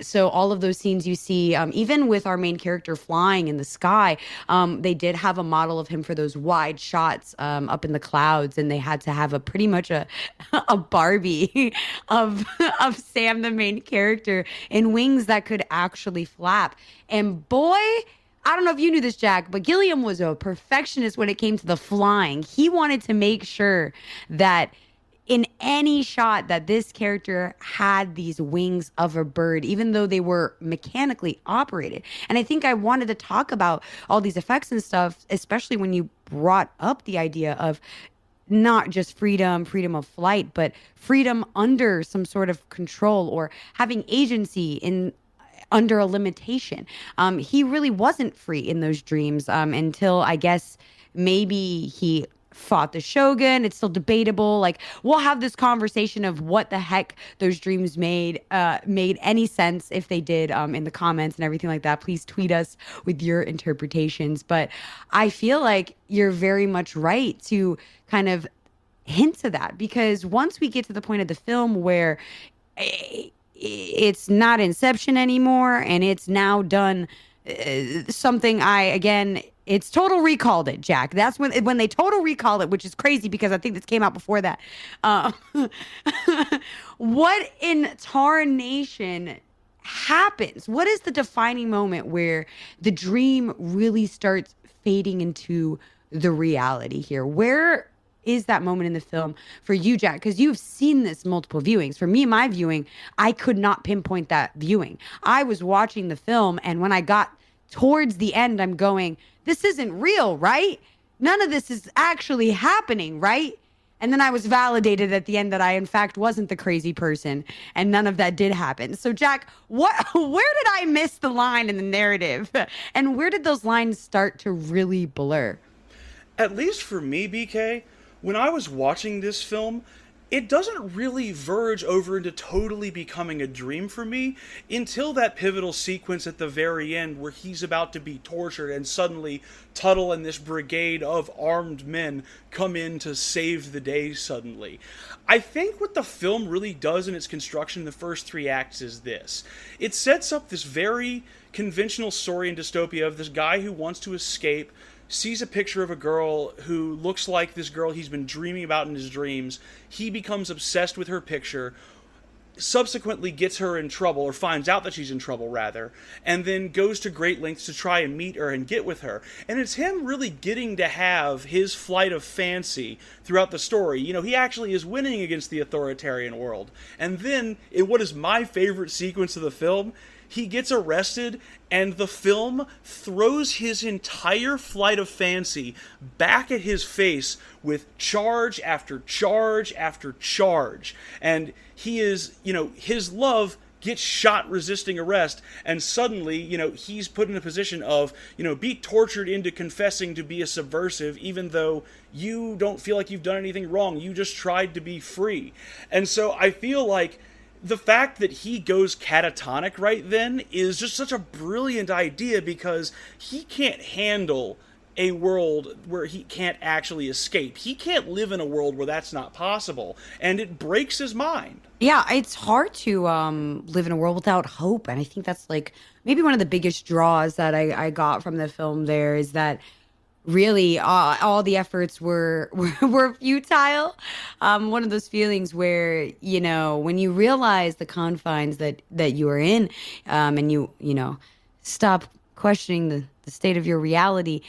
So all of those scenes you see, even with our main character flying in the sky, they did have a model of him for those wide shots up in the clouds, and they had to have a pretty much a a Barbie of Sam, the main character, in wings that could actually flap. And boy, I don't know if you knew this, Jack, but Gilliam was a perfectionist when it came to the flying. He wanted to make sure that in any shot that this character had these wings of a bird, even though they were mechanically operated. And I think I wanted to talk about all these effects and stuff, especially when you brought up the idea of not just freedom of flight, but freedom under some sort of control or having agency in under a limitation. He really wasn't free in those dreams until I guess maybe he fought the Shogun. It's still debatable. Like, we'll have this conversation of what the heck those dreams made any sense, if they did, in the comments and everything like that. Please tweet us with your interpretations. But I feel like you're very much right to kind of hint to that, because once we get to the point of the film where it's not Inception anymore and it's now done something it's Total Recalled it, Jack. That's when they Total Recall it, which is crazy because I think this came out before that. What in tarnation happens? What is the defining moment where the dream really starts fading into the reality here? Where is that moment in the film for you, Jack? Because you've seen this multiple viewings. For me, my viewing, I could not pinpoint that viewing. I was watching the film, and when I got towards the end, I'm going, this isn't real, right? None of this is actually happening, right? And then I was validated at the end that I, in fact, wasn't the crazy person, and none of that did happen. So, Jack, where did I miss the line in the narrative? And where did those lines start to really blur? At least for me, BK, when I was watching this film, it doesn't really verge over into totally becoming a dream for me until that pivotal sequence at the very end where he's about to be tortured and suddenly Tuttle and this brigade of armed men come in to save the day suddenly. I think what the film really does in its construction in the first 3 acts is this. It sets up this very conventional story in dystopia of this guy who wants to escape, sees a picture of a girl who looks like this girl he's been dreaming about in his dreams. He becomes obsessed with her picture, subsequently gets her in trouble, or finds out that she's in trouble, rather, and then goes to great lengths to try and meet her and get with her. And it's him really getting to have his flight of fancy throughout the story. You know, he actually is winning against the authoritarian world. And then, in what is my favorite sequence of the film, he gets arrested, and the film throws his entire flight of fancy back at his face with charge after charge after charge. And he is, his love gets shot resisting arrest, and suddenly, he's put in a position of, be tortured into confessing to be a subversive, even though you don't feel like you've done anything wrong. You just tried to be free. And so I feel like the fact that he goes catatonic right then is just such a brilliant idea, because he can't handle a world where he can't actually escape. He can't live in a world where that's not possible, and it breaks his mind. Yeah, it's hard to live in a world without hope, and I think that's like maybe one of the biggest draws that I got from the film there is that really all the efforts were futile. One of those feelings where, when you realize the confines that you are in, and you stop questioning the state of your reality,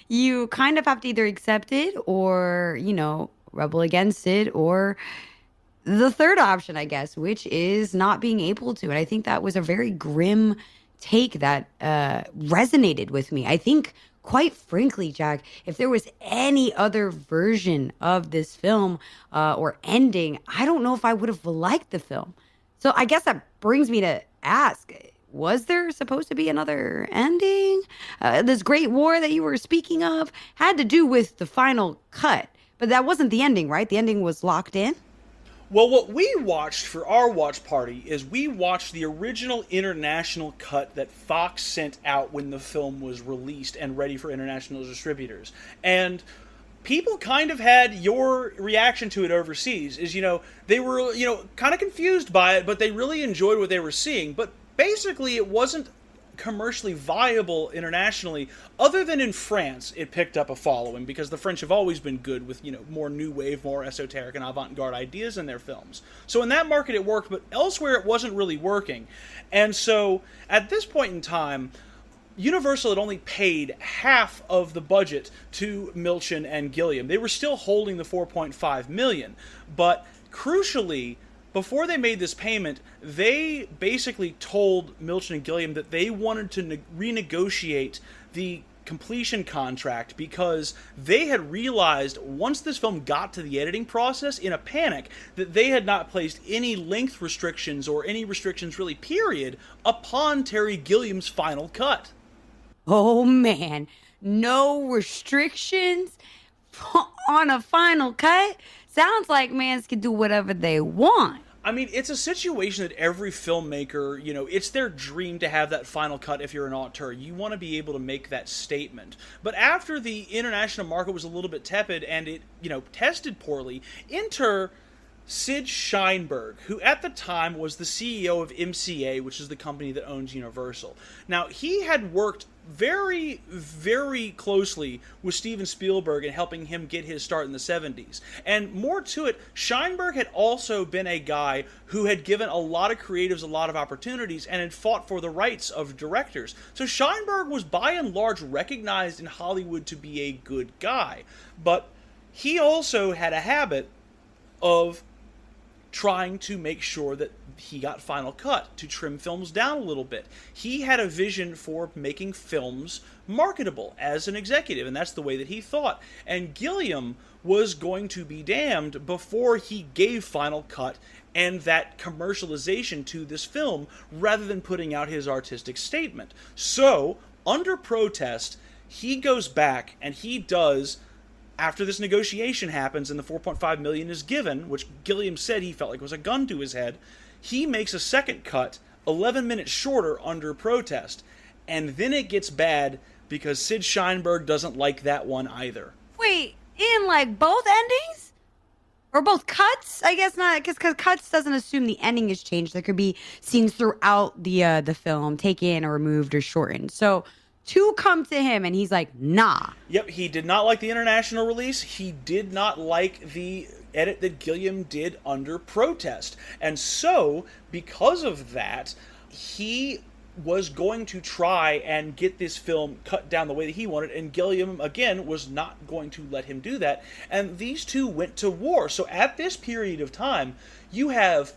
you kind of have to either accept it or, rebel against it, or the third option, I guess, which is not being able to. And I think that was a very grim take that resonated with me. I think, quite frankly, Jack, if there was any other version of this film or ending, I don't know if I would have liked the film. So I guess that brings me to ask, was there supposed to be another ending? This great war that you were speaking of had to do with the final cut, but that wasn't the ending, right? The ending was locked in? Well, what we watched for our watch party is we watched the original international cut that Fox sent out when the film was released and ready for international distributors. And people kind of had your reaction to it overseas, is, they were, kind of confused by it, but they really enjoyed what they were seeing. But basically, it wasn't commercially viable internationally, other than in France. It picked up a following because the French have always been good with, more new wave, more esoteric and avant-garde ideas in their films. So in that market it worked, but elsewhere it wasn't really working. And so at this point in time, Universal had only paid half of the budget to Milchin and Gilliam. They were still holding the $4.5 million, but crucially, before they made this payment, they basically told Milchin and Gilliam that they wanted to renegotiate the completion contract because they had realized once this film got to the editing process in a panic that they had not placed any length restrictions or any restrictions really, period, upon Terry Gilliam's final cut. Oh man, no restrictions on a final cut? Sounds like mans can do whatever they want. I mean, it's a situation that every filmmaker, it's their dream to have that final cut if you're an auteur. You want to be able to make that statement. But after the international market was a little bit tepid and it, tested poorly, enter Sid Sheinberg, who at the time was the CEO of MCA, which is the company that owns Universal. Now, he had worked very, very closely with Steven Spielberg in helping him get his start in the 70s. And more to it, Sheinberg had also been a guy who had given a lot of creatives a lot of opportunities and had fought for the rights of directors. So Sheinberg was by and large recognized in Hollywood to be a good guy. But he also had a habit of trying to make sure that he got final cut, to trim films down a little bit. He had a vision for making films marketable as an executive, and that's the way that he thought. And Gilliam was going to be damned before he gave final cut and that commercialization to this film, rather than putting out his artistic statement. So, under protest, he goes back and he does, after this negotiation happens and the $4.5 million is given, which Gilliam said he felt like was a gun to his head, he makes a second cut, 11 minutes shorter, under protest. And then it gets bad because Sid Sheinberg doesn't like that one either. Wait, in like both endings? Or both cuts? I guess not, because cuts doesn't assume the ending is changed. There could be scenes throughout the film taken or removed or shortened. So two come to him and he's like, nah. Yep, he did not like the international release. He did not like the edit that Gilliam did under protest. And so, because of that, he was going to try and get this film cut down the way that he wanted, and Gilliam, again, was not going to let him do that. And these two went to war. So at this period of time, you have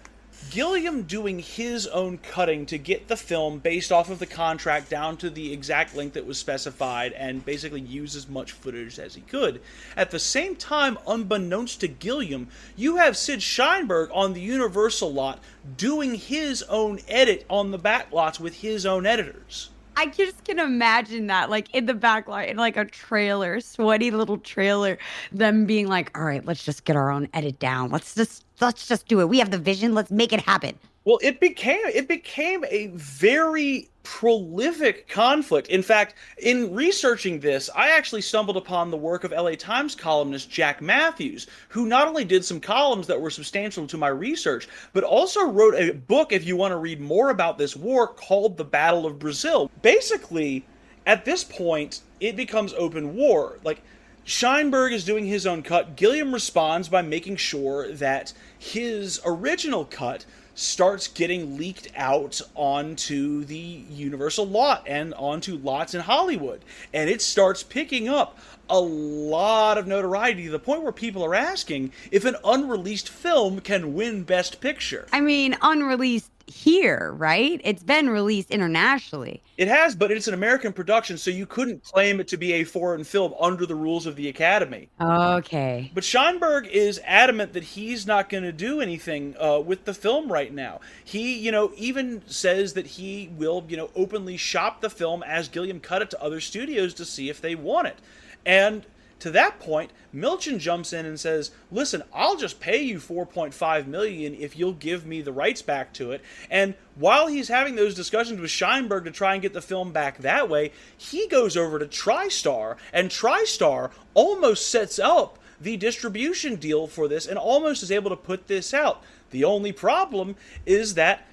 Gilliam doing his own cutting to get the film based off of the contract down to the exact length that was specified and basically use as much footage as he could. At the same time, unbeknownst to Gilliam, you have Sid Sheinberg on the Universal lot doing his own edit on the back lots with his own editors. I just can imagine that, like, in the back lot, in like a trailer, sweaty little trailer, them being like, all right, let's just get our own edit down. Let's just do it. We have the vision. Let's make it happen. Well, it became a very prolific conflict. In fact, in researching this, I actually stumbled upon the work of LA Times columnist Jack Matthews, who not only did some columns that were substantial to my research, but also wrote a book, if you want to read more about this war, called The Battle of Brazil. Basically, at this point, it becomes open war. Like, Sheinberg is doing his own cut. Gilliam responds by making sure that his original cut starts getting leaked out onto the Universal lot and onto lots in Hollywood. And it starts picking up a lot of notoriety to the point where people are asking if an unreleased film can win Best Picture. I mean, unreleased here, right? It's been released internationally. It has, but it's an American production, so you couldn't claim it to be a foreign film under the rules of the Academy. Okay. But Sheinberg is adamant that he's not going to do anything with the film right now. He, even says that he will, openly shop the film as Gilliam cut it to other studios to see if they want it. And To that point, Milchin jumps in and says, listen, I'll just pay you $4.5 million if you'll give me the rights back to it. And while he's having those discussions with Sheinberg to try and get the film back that way, he goes over to TriStar, and TriStar almost sets up the distribution deal for this and almost is able to put this out. The only problem is that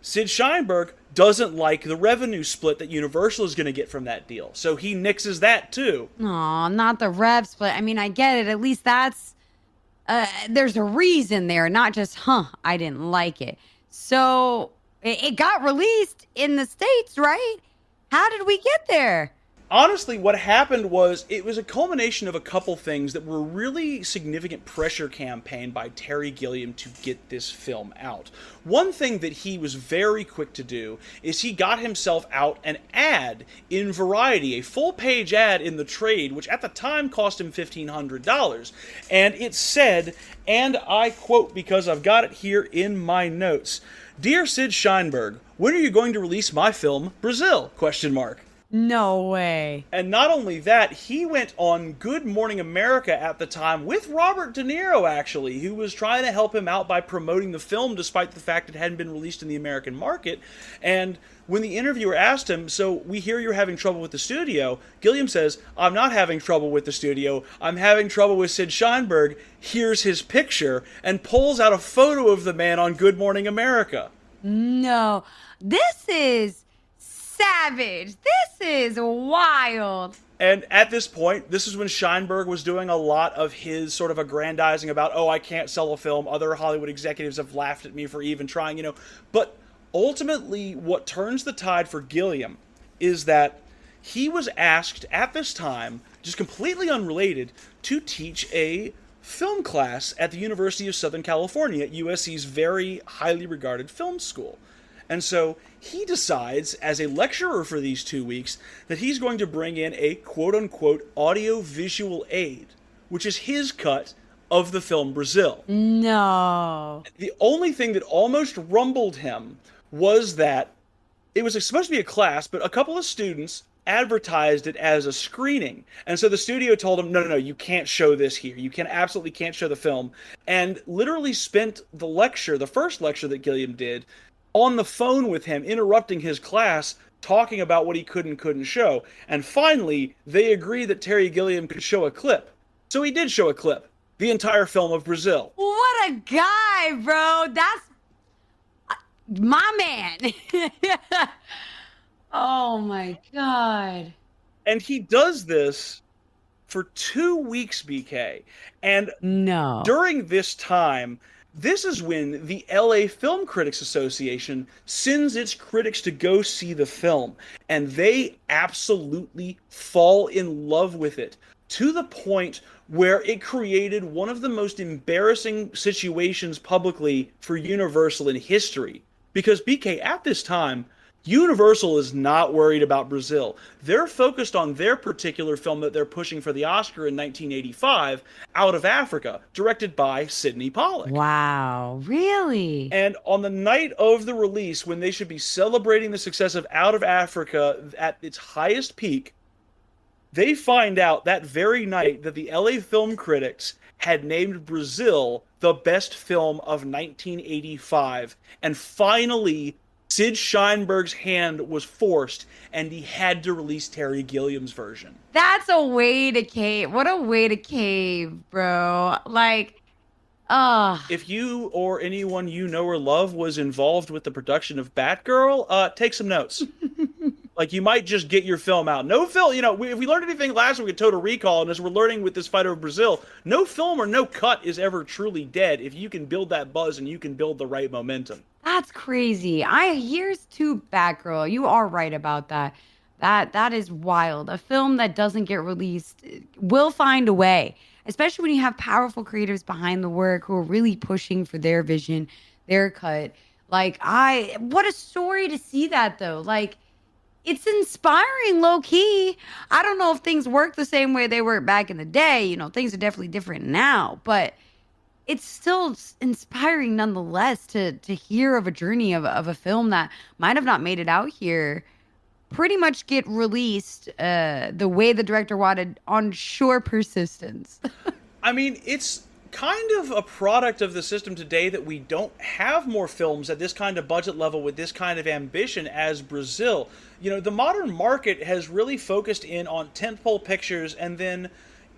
Sid Sheinberg doesn't like the revenue split that Universal is going to get from that deal. So he nixes that too. Aw, not the rev split. I mean, I get it. At least that's, there's a reason there, not just, I didn't like it. So it got released in the States, right? How did we get there? Honestly, what happened was it was a culmination of a couple things that were really significant pressure campaign by Terry Gilliam to get this film out. One thing that he was very quick to do is he got himself out an ad in Variety, a full-page ad in the trade, which at the time cost him $1,500. And it said, and I quote because I've got it here in my notes, "Dear Sid Sheinberg, when are you going to release my film, Brazil? Question mark. No way. And not only that, he went on Good Morning America at the time with Robert De Niro, actually, who was trying to help him out by promoting the film despite the fact it hadn't been released in the American market. And when the interviewer asked him, so we hear you're having trouble with the studio, Gilliam says, I'm not having trouble with the studio, I'm having trouble with Sid Sheinberg, here's his picture, and pulls out a photo of the man on Good Morning America. No, this is savage. This is wild. And at this point, this is when Sheinberg was doing a lot of his sort of aggrandizing about, oh, I can't sell a film. Other Hollywood executives have laughed at me for even trying, But ultimately, what turns the tide for Gilliam is that he was asked at this time, just completely unrelated, to teach a film class at the University of Southern California, at USC's very highly regarded film school. And so he decides, as a lecturer for these 2 weeks, that he's going to bring in a quote-unquote audio-visual aid, which is his cut of the film Brazil. No. The only thing that almost rumbled him was that it was supposed to be a class, but a couple of students advertised it as a screening. And so the studio told him, no, you can't show this here. You absolutely can't show the film. And literally spent the lecture, the first lecture that Gilliam did, on the phone with him, interrupting his class, talking about what he could and couldn't show. And finally, they agreed that Terry Gilliam could show a clip. So he did show a clip. The entire film of Brazil. What a guy, bro. That's my man. Oh my God. And he does this for 2 weeks, BK. And no. During this time, this is when the LA Film Critics Association sends its critics to go see the film, and they absolutely fall in love with it, to the point where it created one of the most embarrassing situations publicly for Universal in history. Because, BK, at this time, Universal is not worried about Brazil. They're focused on their particular film that they're pushing for the Oscar in 1985, Out of Africa, directed by Sidney Pollack. Wow, really? And on the night of the release, when they should be celebrating the success of Out of Africa at its highest peak, they find out that very night that the LA Film Critics had named Brazil the best film of 1985. And finally, Sid Sheinberg's hand was forced, and he had to release Terry Gilliam's version. That's a way to cave. What a way to cave, bro. Like, If you or anyone you know or love was involved with the production of Batgirl, take some notes. Like, you might just get your film out. No film, if we learned anything last week with Total Recall, and as we're learning with this fight over Brazil, no film or no cut is ever truly dead if you can build that buzz and you can build the right momentum. That's crazy. Here's to Batgirl. You are right about that. That is wild. A film that doesn't get released will find a way, especially when you have powerful creators behind the work who are really pushing for their vision, their cut. Like, what a story to see that, though. Like, it's inspiring, low key. I don't know if things work the same way they worked back in the day. Things are definitely different now, but it's still inspiring nonetheless to hear of a journey of a film that might have not made it out here, pretty much get released the way the director wanted on shore persistence. I mean, it's kind of a product of the system today that we don't have more films at this kind of budget level with this kind of ambition as Brazil. You know, the modern market has really focused in on tentpole pictures and then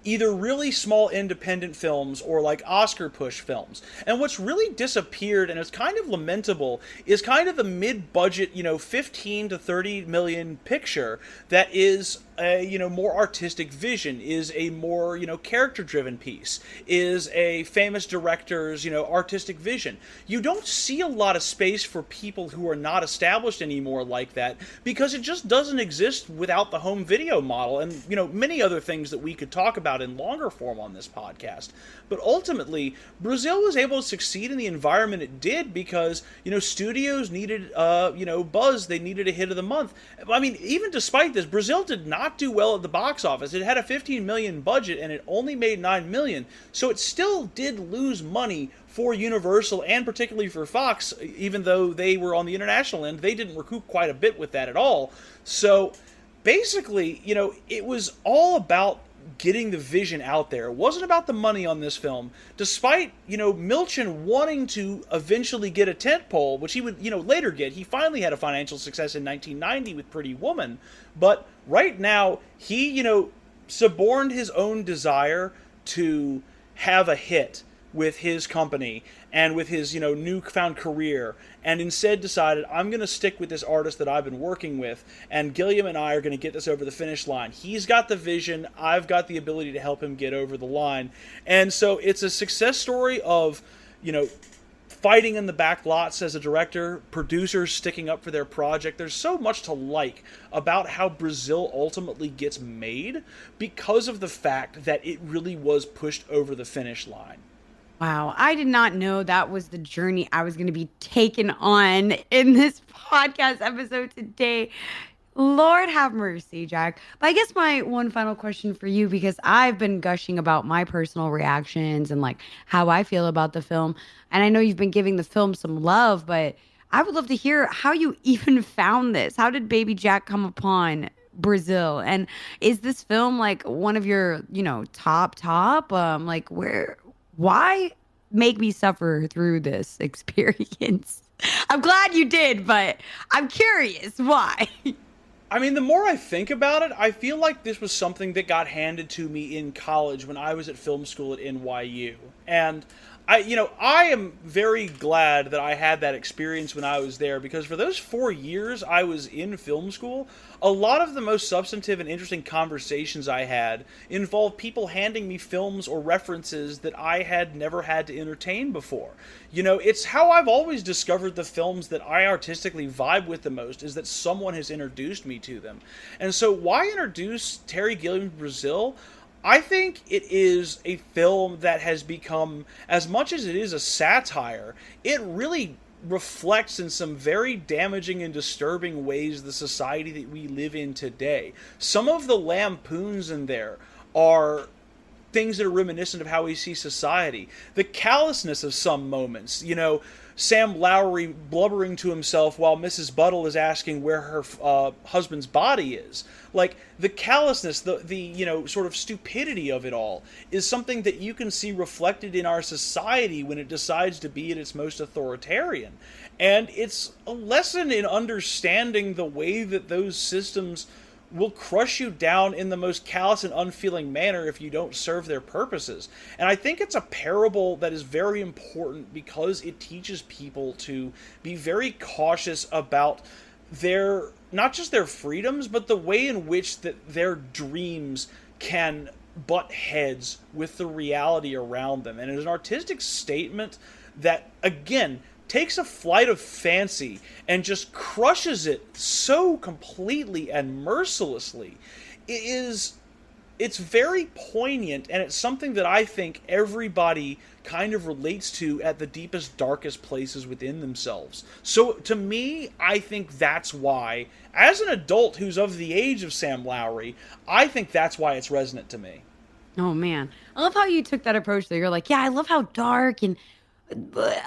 either really small independent films or like Oscar push films. And what's really disappeared, and it's kind of lamentable, is kind of the mid-budget, 15 to 30 million picture that is a, more artistic vision, is a more, character-driven piece, is a famous director's, artistic vision. You don't see a lot of space for people who are not established anymore like that because it just doesn't exist without the home video model and, many other things that we could talk about in longer form on this podcast. But ultimately, Brazil was able to succeed in the environment it did because, studios needed, buzz. They needed a hit of the month. I mean, even despite this, Brazil did not do well at the box office. It had a 15 million budget and it only made 9 million. So it still did lose money for Universal and particularly for Fox, even though they were on the international end. They didn't recoup quite a bit with that at all. So basically, it was all about getting the vision out there. It wasn't about the money on this film, despite, Milchin wanting to eventually get a tentpole, which he would, later get. He finally had a financial success in 1990 with Pretty Woman, but right now, he, suborned his own desire to have a hit with his company and with his, newfound career, and instead decided, I'm going to stick with this artist that I've been working with, and Gilliam and I are going to get this over the finish line. He's got the vision, I've got the ability to help him get over the line. And so it's a success story of, fighting in the back lots as a director, producers sticking up for their project. There's so much to like about how Brazil ultimately gets made because of the fact that it really was pushed over the finish line. Wow, I did not know that was the journey I was going to be taken on in this podcast episode today. Lord have mercy, Jack. But I guess my one final question for you, because I've been gushing about my personal reactions and like how I feel about the film. And I know you've been giving the film some love, but I would love to hear how you even found this. How did Baby Jack come upon Brazil? And is this film like one of your, top, like why make me suffer through this experience? I'm glad you did, but I'm curious why. I mean, the more I think about it, I feel like this was something that got handed to me in college when I was at film school at NYU. And I am very glad that I had that experience when I was there, because for those 4 years I was in film school, a lot of the most substantive and interesting conversations I had involved people handing me films or references that I had never had to entertain before. It's how I've always discovered the films that I artistically vibe with the most, is that someone has introduced me to them. And so why introduce Terry Gilliam to Brazil? I think it is a film that has become, as much as it is a satire, it really reflects in some very damaging and disturbing ways the society that we live in today. Some of the lampoons in there are things that are reminiscent of how we see society. The callousness of some moments, Sam Lowry blubbering to himself while Mrs. Buttle is asking where her husband's body is. Like, the callousness, the sort of stupidity of it all is something that you can see reflected in our society when it decides to be at its most authoritarian. And it's a lesson in understanding the way that those systems will crush you down in the most callous and unfeeling manner if you don't serve their purposes. And I think it's a parable that is very important because it teaches people to be very cautious about their, not just their freedoms, but the way in which that their dreams can butt heads with the reality around them. And it's an artistic statement that, again, takes a flight of fancy and just crushes it so completely and mercilessly. It's very poignant, and it's something that I think everybody kind of relates to at the deepest, darkest places within themselves. So to me, I think that's why, as an adult who's of the age of Sam Lowry, I think that's why it's resonant to me. Oh man, I love how you took that approach there. You're like, yeah, I love how dark and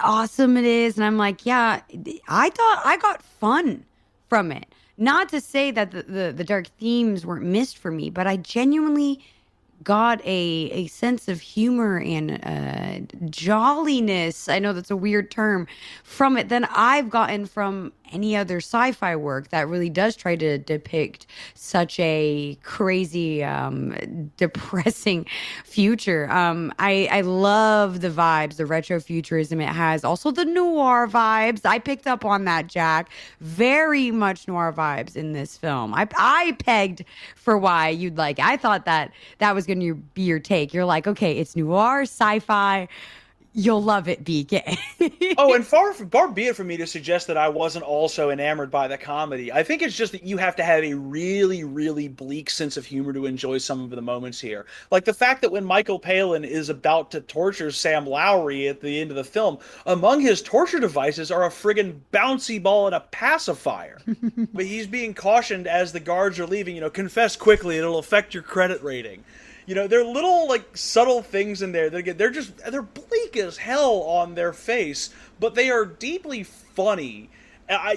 awesome it is. And I'm like, yeah, I thought I got fun from it. not to say that the dark themes weren't missed for me, but I genuinely got a sense of humor and jolliness. I know that's a weird term from it than I've gotten from any other sci-fi work that really does try to depict such a crazy, depressing future. I love the vibes, the retro futurism it has, also the noir vibes. I picked up on that, Jack. Very much noir vibes in this film. I pegged for why you'd like it. I thought that was going to be your take. You're like, okay, it's noir, sci-fi. You'll love it, BK. Oh, and far be it from me to suggest that I wasn't also enamored by the comedy. I think it's just that you have to have a really, really bleak sense of humor to enjoy some of the moments here. Like the fact that when Michael Palin is about to torture Sam Lowry at the end of the film, among his torture devices are a friggin' bouncy ball and a pacifier. But he's being cautioned as the guards are leaving, confess quickly, it'll affect your credit rating. There are little, subtle things in there. They're bleak as hell on their face, but they are deeply funny.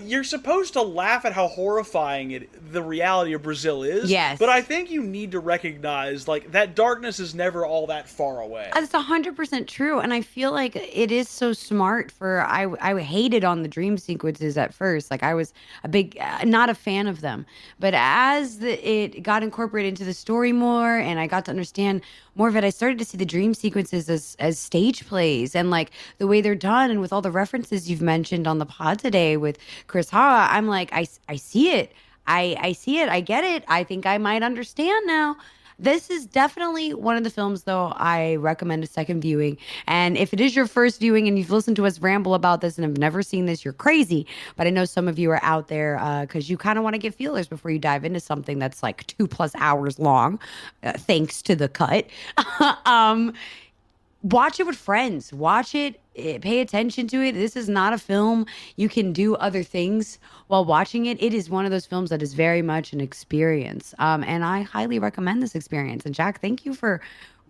You're supposed to laugh at how horrifying the reality of Brazil is. Yes. But I think you need to recognize, that darkness is never all that far away. That's 100% true. And I feel like it is so smart I hated on the dream sequences at first. I was a big, not a fan of them. But as it got incorporated into the story more and I got to understand more of it, I started to see the dream sequences as stage plays and the way they're done. And with all the references you've mentioned on the pod today with Chris Ha, I'm like, I see it. I see it. I get it. I think I might understand now. This is definitely one of the films, though, I recommend a second viewing. And if it is your first viewing and you've listened to us ramble about this and have never seen this, you're crazy. But I know some of you are out there because you kind of want to get feelers before you dive into something that's 2+ hours long, thanks to the cut. Watch it with friends. Watch it. Pay attention to it. This is not a film you can do other things while watching it. It is one of those films that is very much an experience. And I highly recommend this experience. And Jack, thank you for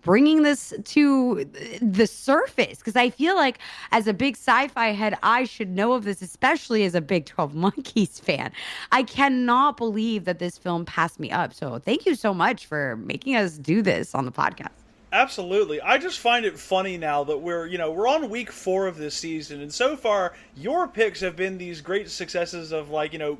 bringing this to the surface, because I feel like as a big sci-fi head, I should know of this, especially as a big 12 Monkeys fan. I cannot believe that this film passed me up. So thank you so much for making us do this on the podcast. Absolutely. I just find it funny now that we're on week 4 of this season, and so far your picks have been these great successes of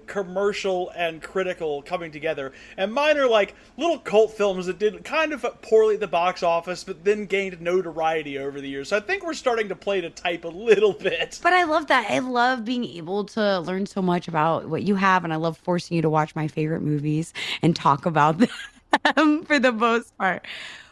commercial and critical coming together, and mine are little cult films that did kind of poorly at the box office but then gained notoriety over the years. So I think we're starting to play to type a little bit. But I love that. I love being able to learn so much about what you have, and I love forcing you to watch my favorite movies and talk about them for the most part.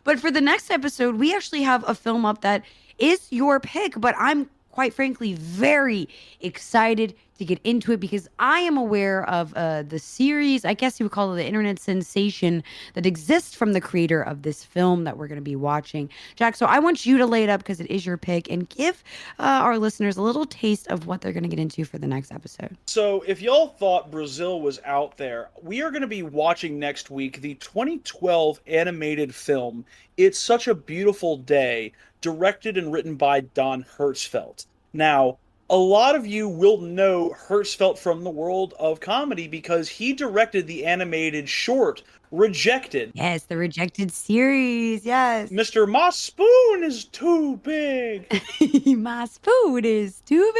But for the next episode, we actually have a film up that is your pick, but I'm quite frankly very excited to get into it because I am aware of the series, I guess you would call it the internet sensation that exists from the creator of this film that we're going to be watching. Jack, so I want you to lay it up because it is your pick and give our listeners a little taste of what they're going to get into for the next episode. So if y'all thought Brazil was out there, we are going to be watching next week the 2012 animated film It's Such a Beautiful Day, directed and written by Don Hertzfeldt. Now, a lot of you will know Hertzfeldt from the world of comedy because he directed the animated short Rejected. Yes, the Rejected series, yes. Mr. My Spoon is too big. My spoon is too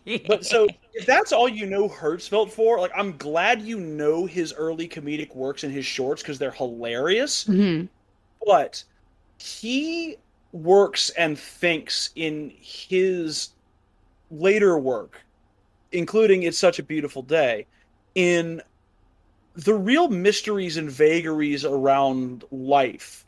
big. But so, if that's all you know Hertzfeldt for, I'm glad you know his early comedic works and his shorts because they're hilarious. Mm-hmm. But he works and thinks in his later work, including It's Such a Beautiful Day, in the real mysteries and vagaries around life.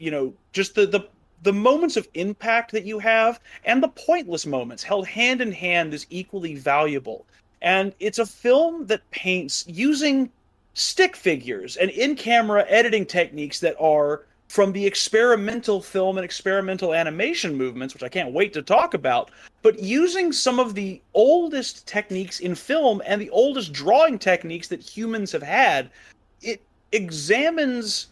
Just the moments of impact that you have and the pointless moments held hand in hand is equally valuable. And it's a film that paints using stick figures and in-camera editing techniques that are from the experimental film and experimental animation movements, which I can't wait to talk about, but using some of the oldest techniques in film and the oldest drawing techniques that humans have had. It examines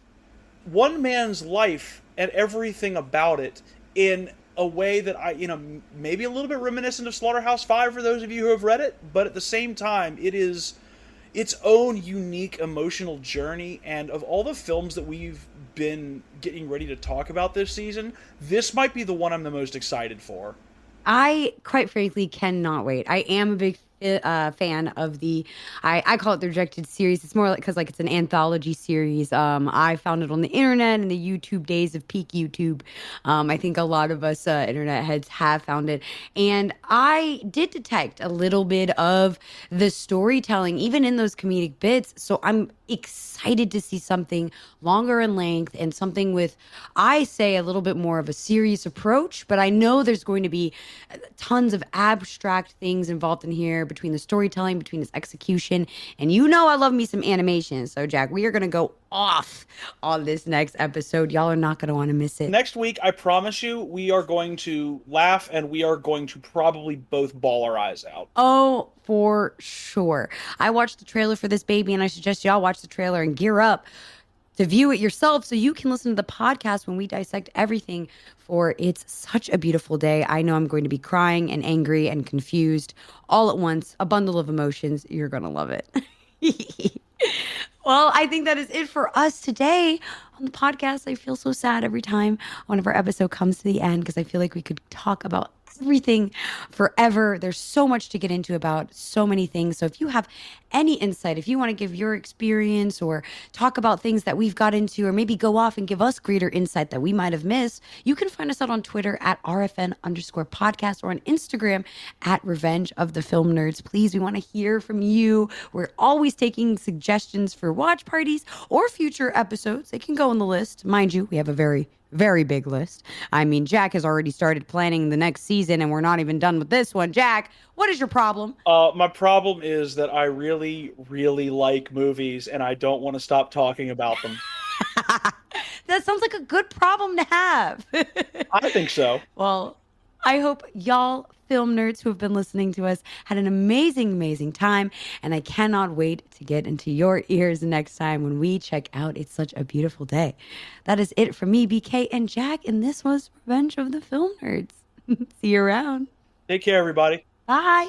one man's life and everything about it in a way that maybe a little bit reminiscent of Slaughterhouse-Five for those of you who have read it, but at the same time, it is its own unique emotional journey. And of all the films that we've been getting ready to talk about this season, this might be the one I'm the most excited for. I quite frankly cannot wait. I am a big fan of I call it the rejected series. It's more like because like it's an anthology series. I found it on the internet in the YouTube days of peak YouTube. I think a lot of us internet heads have found it, and I did detect a little bit of the storytelling even in those comedic bits. So I'm excited to see something longer in length and something with, I say, a little bit more of a serious approach. But I know there's going to be tons of abstract things involved in here between the storytelling, between its execution. And you know I love me some animation. So, Jack, we are going to go off on this next episode. Y'all are not going to want to miss it. Next week, I promise you, we are going to laugh and we are going to probably both bawl our eyes out. Oh, for sure. I watched the trailer for this baby, and I suggest y'all watch the trailer and gear up to view it yourself so you can listen to the podcast when we dissect everything, for it's such a beautiful day. I know I'm going to be crying and angry and confused all at once, a bundle of emotions. You're going to love it. Well, I think that is it for us today on the podcast. I feel so sad every time one of our episodes comes to the end because I feel like we could talk about everything forever. There's so much to get into about so many things. So if you have any insight, if you want to give your experience or talk about things that we've got into, or maybe go off and give us greater insight that we might have missed, you can find us out on Twitter at RFN_podcast or on Instagram at Revenge of the Film Nerds. Please, we want to hear from you. We're always taking suggestions for watch parties or future episodes. They can go on the list. Mind you, we have a very big list. I mean, Jack has already started planning the next season and we're not even done with this one. Jack, what is your problem? My problem is that I really like movies and I don't want to stop talking about them. That sounds like a good problem to have. I think so. Well, I hope y'all film nerds who have been listening to us had an amazing time, and I cannot wait to get into your ears next time when we check out It's Such a Beautiful Day. That is it from me, BK, and Jack, and this was Revenge of the Film Nerds. See you around. Take care, everybody. Bye.